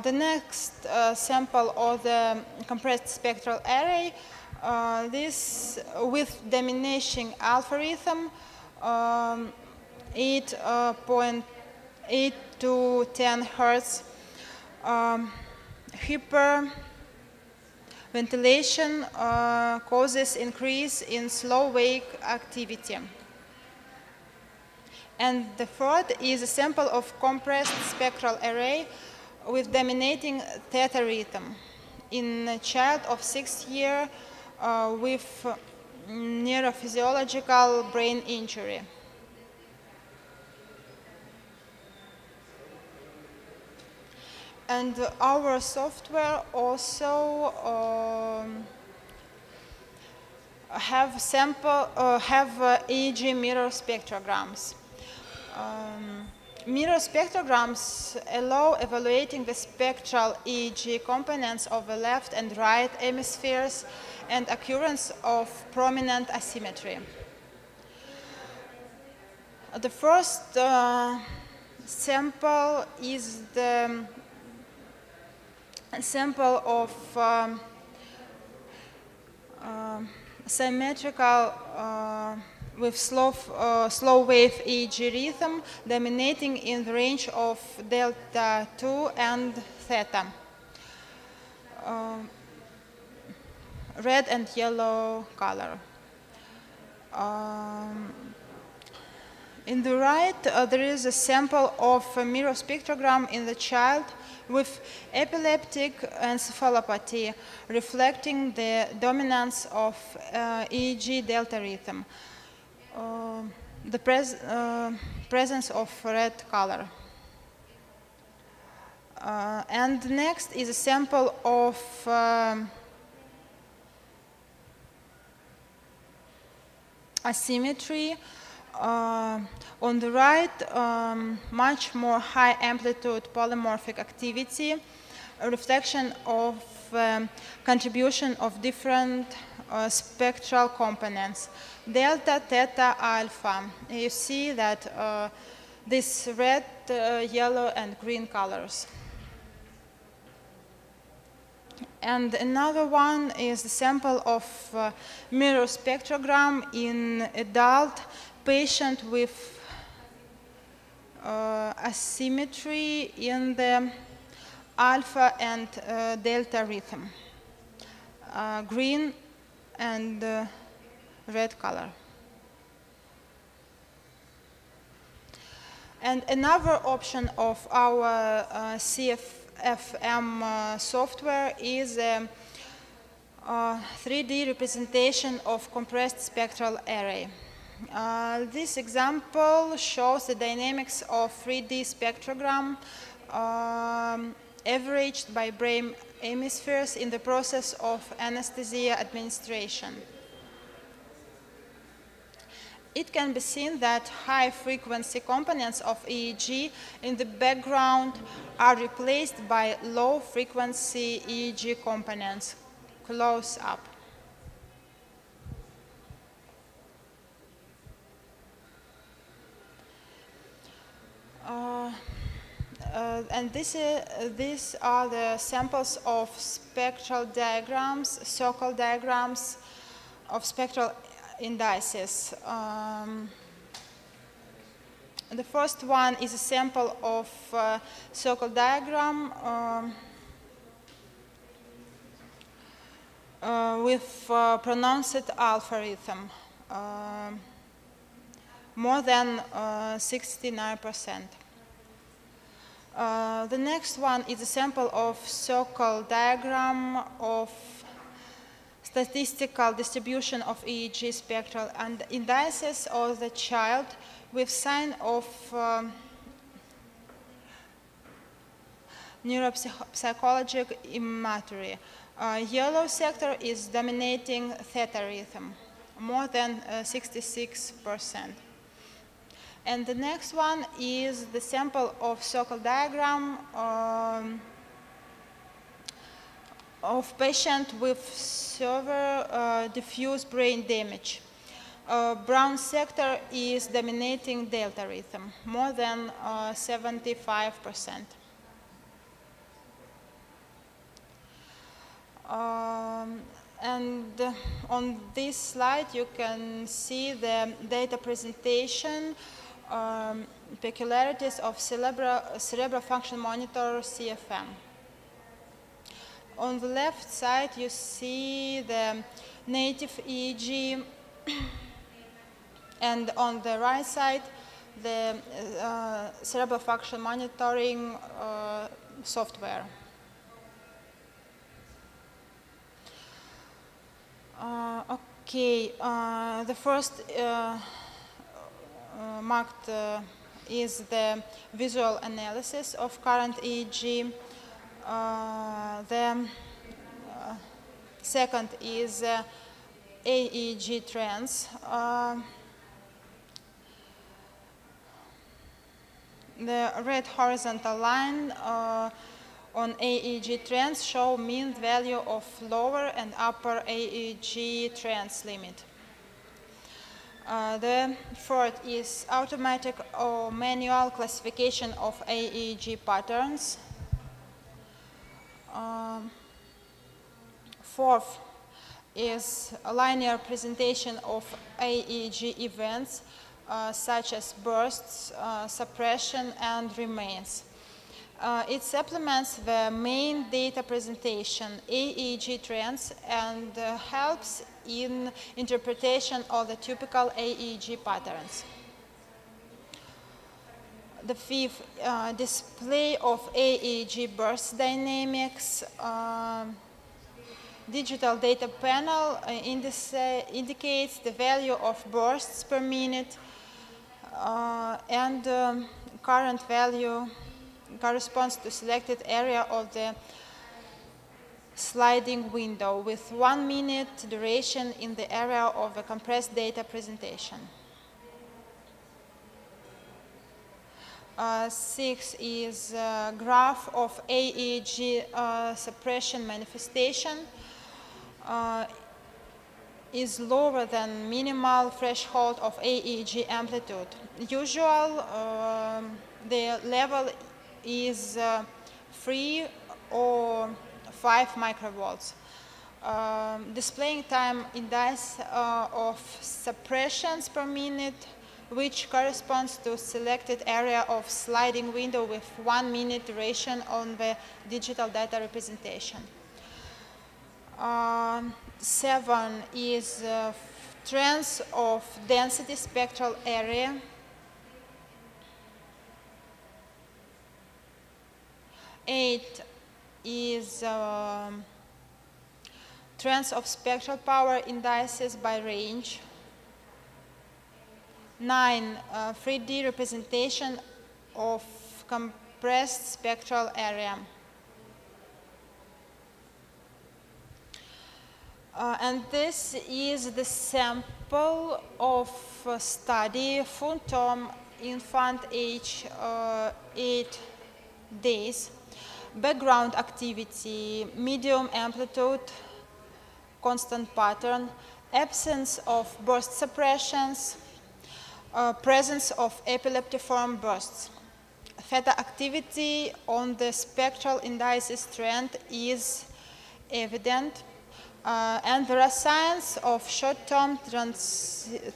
The next sample of the compressed spectral array, this with diminishing alpha rhythm, 8.8 to 10 Hertz, hyperventilation causes increase in slow wave activity. And the third is a sample of compressed spectral array with dominating theta rhythm in a child of 6 years with neurophysiological brain injury. And our software also have EEG mirror spectrograms. Mirror spectrograms allow evaluating the spectral EEG components of the left and right hemispheres and occurrence of prominent asymmetry. The first sample is the sample of symmetrical with slow wave EEG rhythm dominating in the range of delta 2 and theta. Red and yellow color. In the right, there is a sample of a mirror spectrogram in the child with epileptic encephalopathy, reflecting the dominance of EEG delta rhythm, the presence of red color. And next is a sample of asymmetry. On the right, much more high amplitude polymorphic activity, a reflection of contribution of different spectral components, delta, theta, alpha. You see that this red, yellow, and green colors. And another one is the sample of mirror spectrogram in adult patient with asymmetry in the alpha and delta rhythm, green and red color. And another option of our CFM software is 3D representation of compressed spectral array. This example shows the dynamics of 3D spectrogram averaged by brain hemispheres in the process of anesthesia administration. It can be seen that high-frequency components of EEG in the background are replaced by low-frequency EEG components. Close up. And these are the samples of spectral diagrams, circle diagrams of spectral indices. The first one is a sample of circle diagram with pronounced alpha rhythm, more than 69%. The next one is a sample of circle diagram of statistical distribution of EEG spectral and indices of the child with sign of neuropsychological immaturity. Yellow sector is dominating theta rhythm, more than 66%. And the next one is the sample of circle diagram of patient with severe diffuse brain damage. Brown sector is dominating delta rhythm, more than 75%. And on this slide you can see the data presentation peculiarities of cerebral function monitor CFM. On the left side you see the native EEG and on the right side the cerebral function monitoring software. Okay, the first marked is the visual analysis of current EEG. The second is AEG trends. The red horizontal line on AEG trends show mean value of lower and upper AEG trends limit. The third is automatic or manual classification of Aeg patterns. Fourth is a linear presentation of Aeg events such as bursts, suppression, and remains. It supplements the main data presentation, AEG trends, and helps in interpretation of the typical AEG patterns. The fifth, display of AEG burst dynamics. Digital data panel indicates the value of bursts per minute, and current value corresponds to selected area of the sliding window with 1 minute duration in the area of the compressed data presentation. Six is a graph of AEG suppression manifestation. Is lower than minimal threshold of AEG amplitude. Usual, the level is 3 or 5 microvolts. Displaying time index of suppressions per minute, which corresponds to selected area of sliding window with 1 minute duration on the digital data representation. 7 is trends of density spectral area. 8 is trends of spectral power indices by range. 9, 3D representation of compressed spectral area. And this is the sample of study full-term infant age 8 days, background activity, medium amplitude, constant pattern, absence of burst suppressions, presence of epileptiform bursts. Theta activity on the spectral indices trend is evident, and there are signs of short-term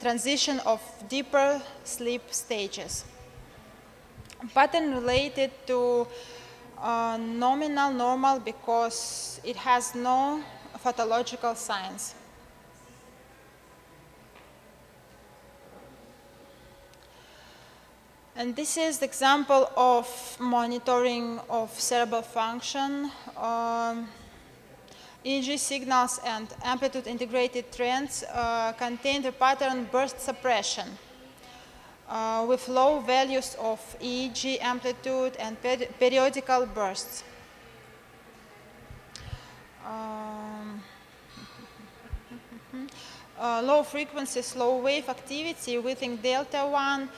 transition of deeper sleep stages. Pattern related to nominal normal because it has no pathological signs. And this is the example of monitoring of cerebral function. EEG signals and amplitude integrated trends contain the pattern burst suppression with low values of EEG amplitude and periodical bursts. Low frequency, slow wave activity within delta 1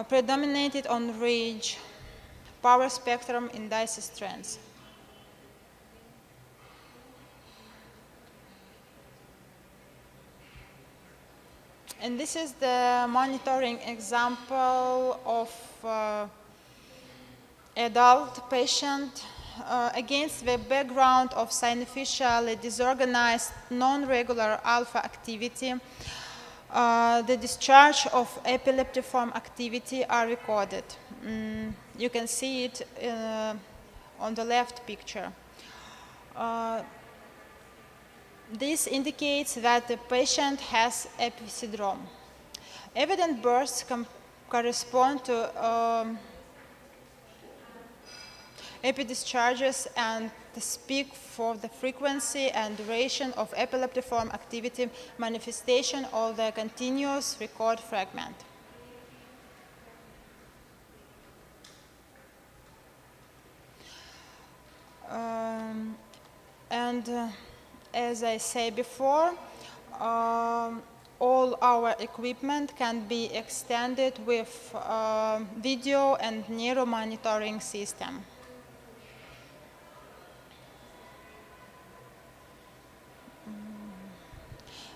predominated on range power spectrum indices trends. And this is the monitoring example of adult patient against the background of significantly disorganized non-regular alpha activity. The discharge of epileptiform activity are recorded. You can see it on the left picture. This indicates that the patient has episyndrome. Evident bursts correspond to epidischarges and speak for the frequency and duration of epileptiform activity manifestation of the continuous record fragment. As I said before, all our equipment can be extended with video and neuromonitoring system.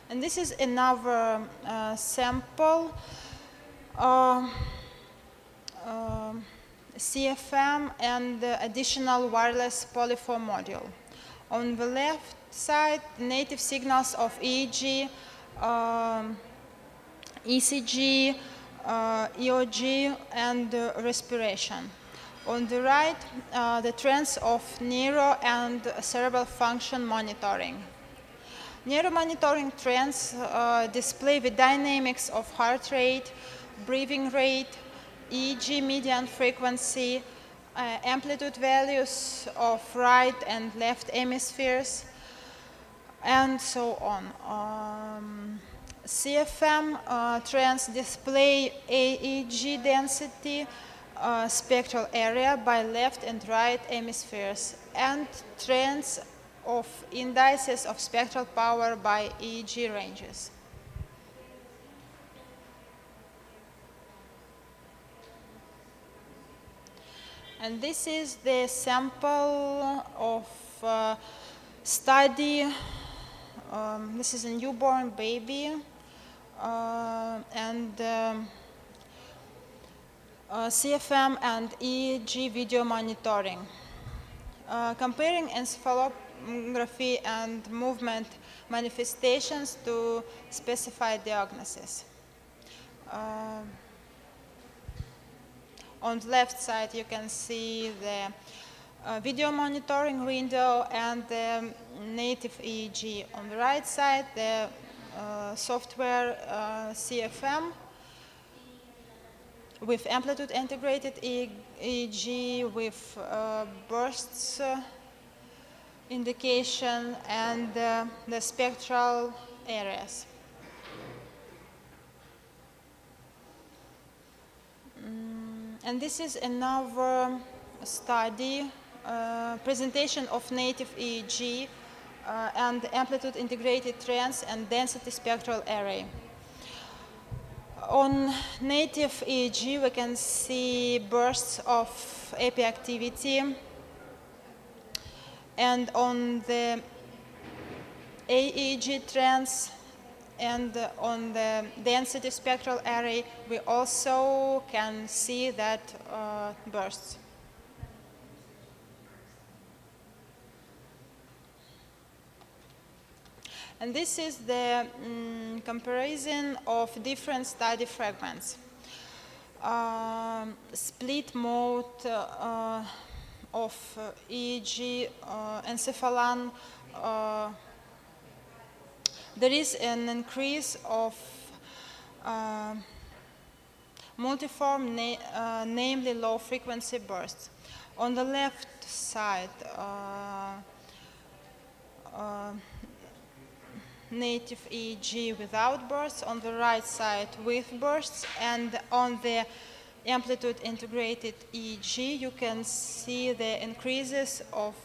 And this is another sample, CFM and additional wireless polyphone module. On the left side, native signals of EEG, ECG, EOG, and respiration. On the right, the trends of neuro and cerebral function monitoring. Neuromonitoring trends display the dynamics of heart rate, breathing rate, EEG median frequency, amplitude values of right and left hemispheres, and so on. CFM trends display EEG density, spectral area by left and right hemispheres, and trends of indices of spectral power by EEG ranges. And this is the sample of study. This is a newborn baby, and CFM and EEG video monitoring. Comparing encephalography and movement manifestations to specify diagnosis. On the left side, you can see the video monitoring window and the native EEG. On the right side, the software CFM with amplitude integrated EEG, with bursts indication, and the spectral areas. And this is another study, presentation of native EEG and amplitude integrated trans and density spectral array. On native EEG, we can see bursts of AP activity, and on the AEG trans and on the density spectral array, we also can see that bursts. And this is the comparison of different study fragments. Split mode of EEG encephalon, there is an increase of multiform, namely low frequency bursts. On the left side, native EEG without bursts, on the right side with bursts, and on the amplitude integrated EEG you can see the increases of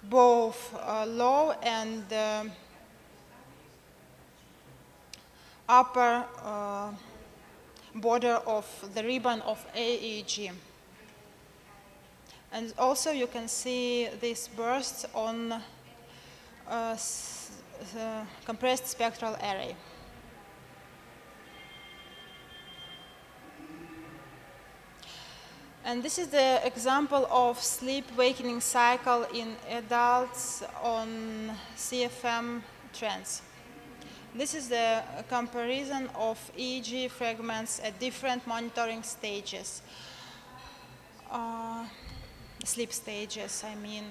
both low and upper border of the ribbon of AEG. And also you can see these bursts on compressed spectral array. And this is the example of sleep-wakening cycle in adults on CFM trends. This is the comparison of EEG fragments at different monitoring stages, sleep stages, I mean.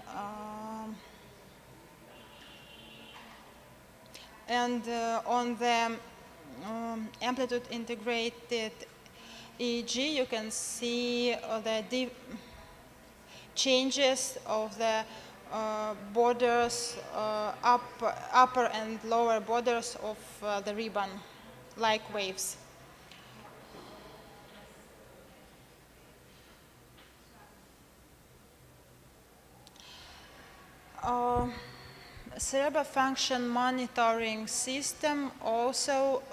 And on the amplitude integrated EEG, you can see the changes of the borders, upper and lower borders of the ribbon, like waves. Cerebral function monitoring system also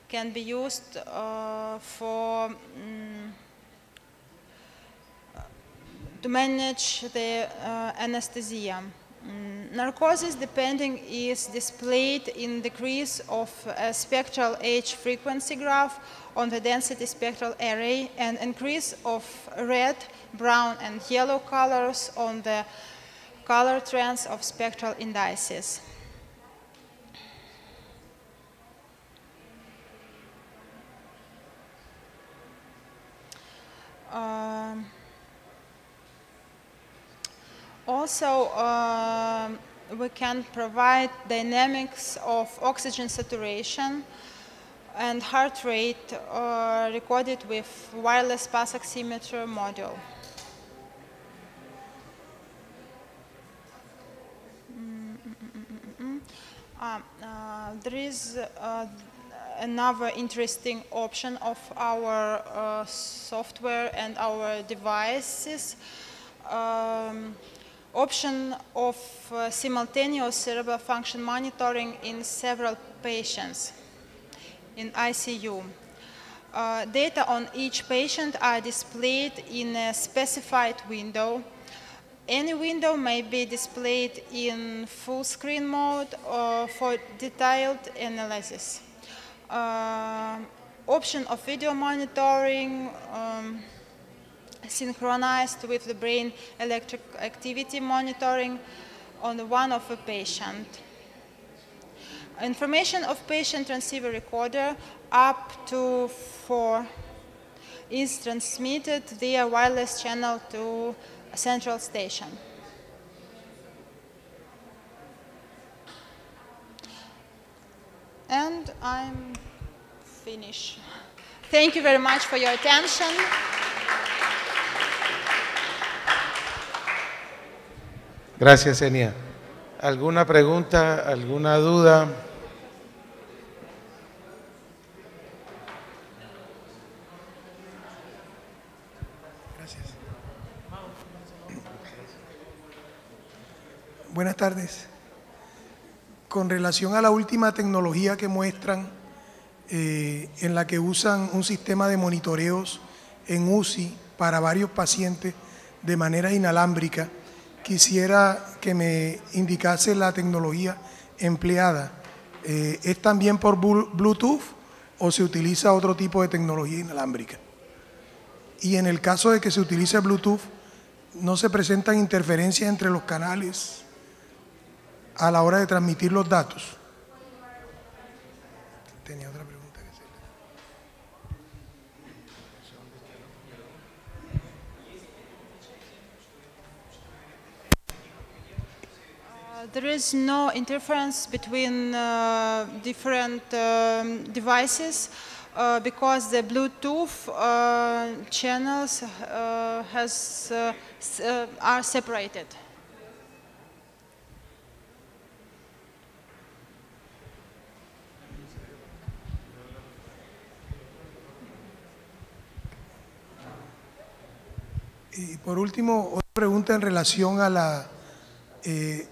can be used to manage the anesthesia. Narcosis depending is displayed in decrease of a spectral H frequency graph on the density spectral array and increase of red, brown, and yellow colors on the color trends of spectral indices. Also, we can provide dynamics of oxygen saturation and heart rate recorded with wireless pulse oximeter module. There is another interesting option of our software and our devices. Option of simultaneous cerebral function monitoring in several patients in ICU. Data on each patient are displayed in a specified window. Any window may be displayed in full screen mode for detailed analysis. Option of video monitoring synchronized with the brain electric activity monitoring on the one of a patient. Information of patient transceiver recorder up to 4 is transmitted via wireless channel to a central station. And I'm finished. Thank you very much for your attention. Gracias, Enia. ¿Alguna pregunta, alguna duda? Gracias. Buenas tardes. Con relación a la última tecnología que muestran, en la que usan un sistema de monitoreos en UCI para varios pacientes de manera inalámbrica, quisiera que me indicase la tecnología empleada. ¿Es también por Bluetooth o se utiliza otro tipo de tecnología inalámbrica? Y en el caso de que se utilice Bluetooth, ¿no se presentan interferencias entre los canales a la hora de transmitir los datos? Tenía otra pregunta que hacerle. There is no interference between different devices because the Bluetooth channels are separated. Y por último, otra pregunta en relación a la...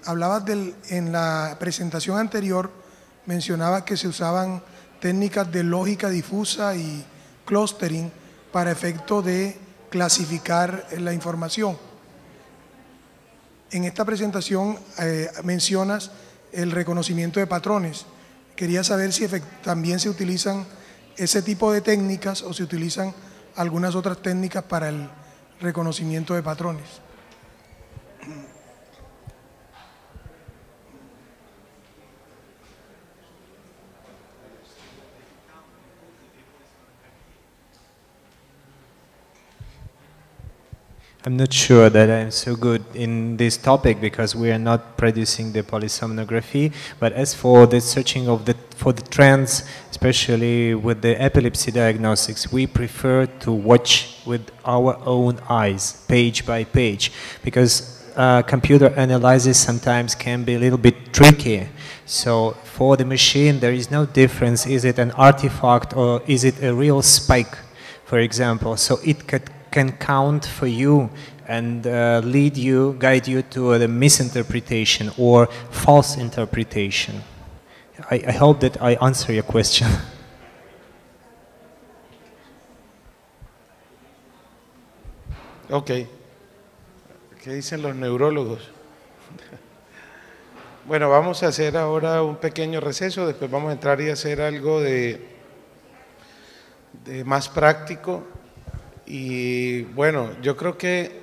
hablabas en la presentación anterior, mencionabas que se usaban técnicas de lógica difusa y clustering para efecto de clasificar la información. En esta presentación mencionas el reconocimiento de patrones. Quería saber si también se utilizan ese tipo de técnicas o se utilizan algunas otras técnicas para el reconocimiento de patrones. I'm not sure that I'm so good in this topic because we are not producing the polysomnography, but as for the searching of for the trends, especially with the epilepsy diagnostics, we prefer to watch with our own eyes, page by page, because computer analysis sometimes can be a little bit tricky. So for the machine there is no difference, is it an artifact or is it a real spike, for example, so it can count for you and guide you to the misinterpretation or false interpretation. I hope that I answer your question. Ok. ¿Qué dicen los neurólogos? Bueno, vamos a hacer ahora un pequeño receso, después vamos a entrar y hacer algo de más práctico. Y bueno, yo creo que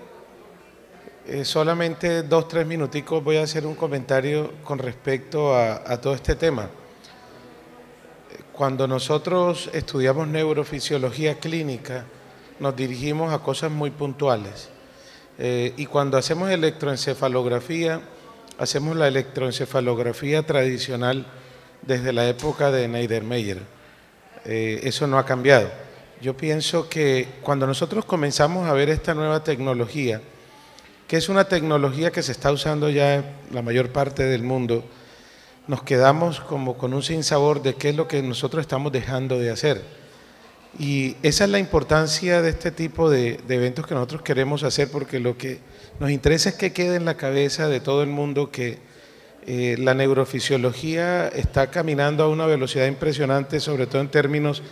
solamente 2-3 minuticos voy a hacer un comentario con respecto a todo este tema. Cuando nosotros estudiamos neurofisiología clínica, nos dirigimos a cosas muy puntuales. Y cuando hacemos electroencefalografía, hacemos la electroencefalografía tradicional desde la época de Niedermeyer. Eso no ha cambiado. Yo pienso que cuando nosotros comenzamos a ver esta nueva tecnología, que es una tecnología que se está usando ya en la mayor parte del mundo, nos quedamos como con un sinsabor de qué es lo que nosotros estamos dejando de hacer. Y esa es la importancia de este tipo de eventos que nosotros queremos hacer, porque lo que nos interesa es que quede en la cabeza de todo el mundo que la neurofisiología está caminando a una velocidad impresionante, sobre todo en términos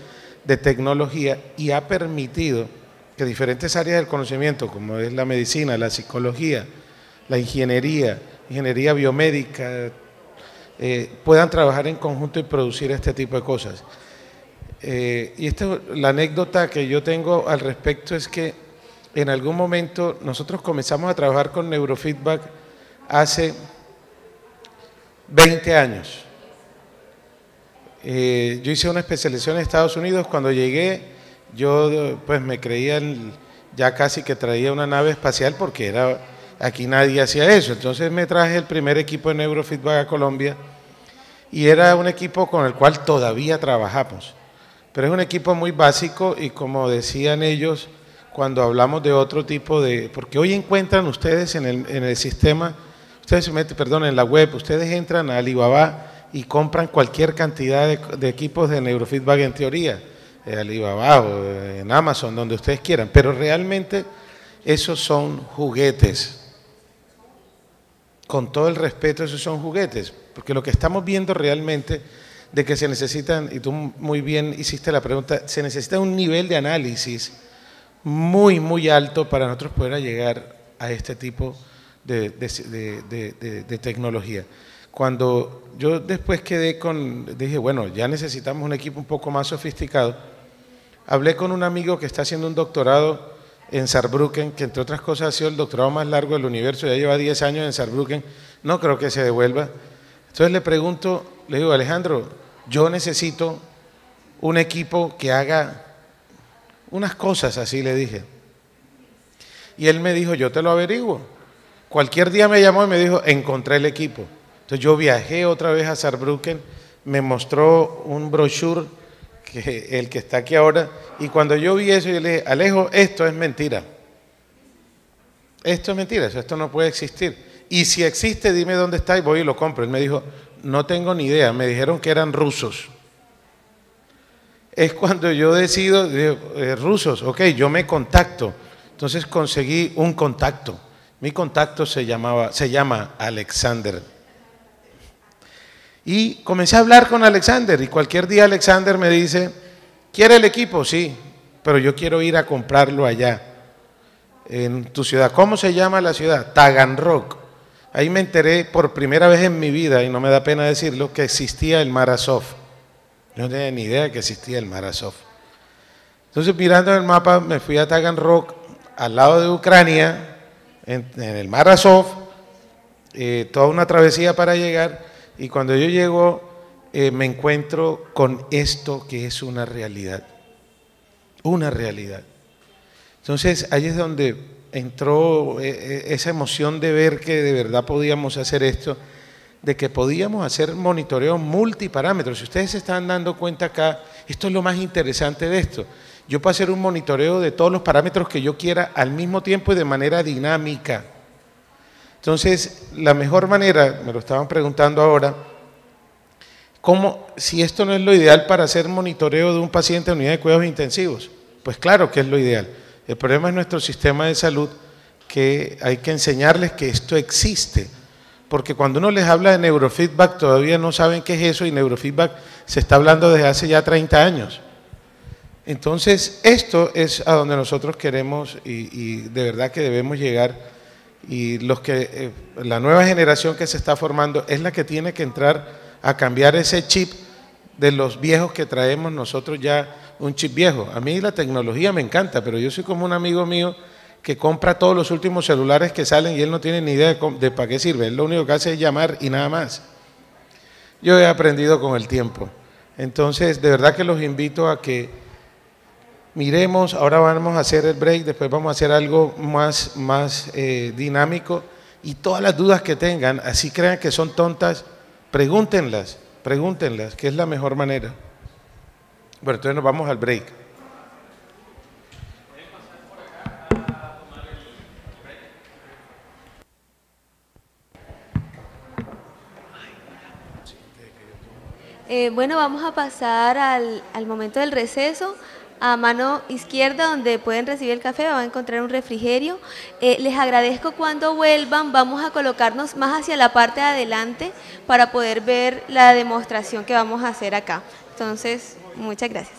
de tecnología, y ha permitido que diferentes áreas del conocimiento, como es la medicina, la psicología, la ingeniería biomédica, puedan trabajar en conjunto y producir este tipo de cosas. Y la anécdota que yo tengo al respecto es que en algún momento nosotros comenzamos a trabajar con neurofeedback hace 20 años. Yo hice una especialización en Estados Unidos. Cuando llegué, yo pues me creía ya casi que traía una nave espacial, porque aquí nadie hacía eso. Entonces me traje el primer equipo de neurofeedback a Colombia y era un equipo con el cual todavía trabajamos. pero es un equipo muy básico y como decían ellos, cuando hablamos de otro tipo de… Porque hoy encuentran ustedes en el sistema, ustedes se meten, perdón, en la web, ustedes entran a Alibaba y compran cualquier cantidad de equipos de neurofeedback en teoría, Alibaba o en Amazon, donde ustedes quieran, pero realmente esos son juguetes. Con todo el respeto, esos son juguetes, porque lo que estamos viendo realmente de que se necesitan, y tú muy bien hiciste la pregunta, se necesita un nivel de análisis muy, muy alto para nosotros poder llegar a este tipo de tecnología. Cuando yo después dije, bueno, ya necesitamos un equipo un poco más sofisticado, hablé con un amigo que está haciendo un doctorado en Saarbrücken, que entre otras cosas ha sido el doctorado más largo del universo, ya lleva 10 años en Saarbrücken, no creo que se devuelva. Entonces le pregunto, le digo, Alejandro, yo necesito un equipo que haga unas cosas así, le dije. Y él me dijo, yo te lo averiguo. Cualquier día me llamó y me dijo, encontré el equipo. Entonces yo viajé otra vez a Saarbrücken, me mostró un brochure, el que está aquí ahora, y cuando yo vi eso, yo le dije, Alejo, esto es mentira. Esto es mentira, esto no puede existir. Y si existe, dime dónde está y voy y lo compro. Él me dijo, no tengo ni idea, me dijeron que eran rusos. Es cuando yo decido, digo, rusos, ok, yo me contacto. Entonces conseguí un contacto. Mi contacto se llama Alexander. Y comencé a hablar con Alexander y cualquier día Alexander me dice, ¿quiere el equipo? Sí, pero yo quiero ir a comprarlo allá, en tu ciudad. ¿Cómo se llama la ciudad? Taganrog. Ahí me enteré por primera vez en mi vida, y no me da pena decirlo, que existía el Mar Azov. Yo no tenía ni idea que existía el Mar Azov. Entonces, mirando el mapa, me fui a Taganrog, al lado de Ucrania, en el Mar Azov, toda una travesía para llegar, y cuando yo llego, me encuentro con esto que es una realidad. Una realidad. Entonces, ahí es donde entró esa emoción de ver que de verdad podíamos hacer esto, de que podíamos hacer monitoreo multiparámetros. Si ustedes se están dando cuenta acá, esto es lo más interesante de esto. Yo puedo hacer un monitoreo de todos los parámetros que yo quiera al mismo tiempo y de manera dinámica. Entonces, la mejor manera, me lo estaban preguntando ahora, si esto no es lo ideal para hacer monitoreo de un paciente en unidad de cuidados intensivos, pues claro que es lo ideal. El problema es nuestro sistema de salud, que hay que enseñarles que esto existe, porque cuando uno les habla de neurofeedback todavía no saben qué es eso, y neurofeedback se está hablando desde hace ya 30 años. Entonces, esto es a donde nosotros queremos y de verdad que debemos llegar. Y la nueva generación que se está formando es la que tiene que entrar a cambiar ese chip de los viejos que traemos nosotros, ya un chip viejo. A mí la tecnología me encanta, pero yo soy como un amigo mío que compra todos los últimos celulares que salen y él no tiene ni idea de para qué sirve. Él lo único que hace es llamar y nada más. Yo he aprendido con el tiempo. Entonces, de verdad que los invito a que miremos. Ahora vamos a hacer el break, después vamos a hacer algo más dinámico, y todas las dudas que tengan, así crean que son tontas, pregúntenlas, que es la mejor manera. Bueno, entonces nos vamos al break. Bueno, vamos a pasar al momento del receso. A mano izquierda, donde pueden recibir el café, van a encontrar un refrigerio. Les agradezco. Cuando vuelvan, vamos a colocarnos más hacia la parte de adelante para poder ver la demostración que vamos a hacer acá. Entonces, muchas gracias.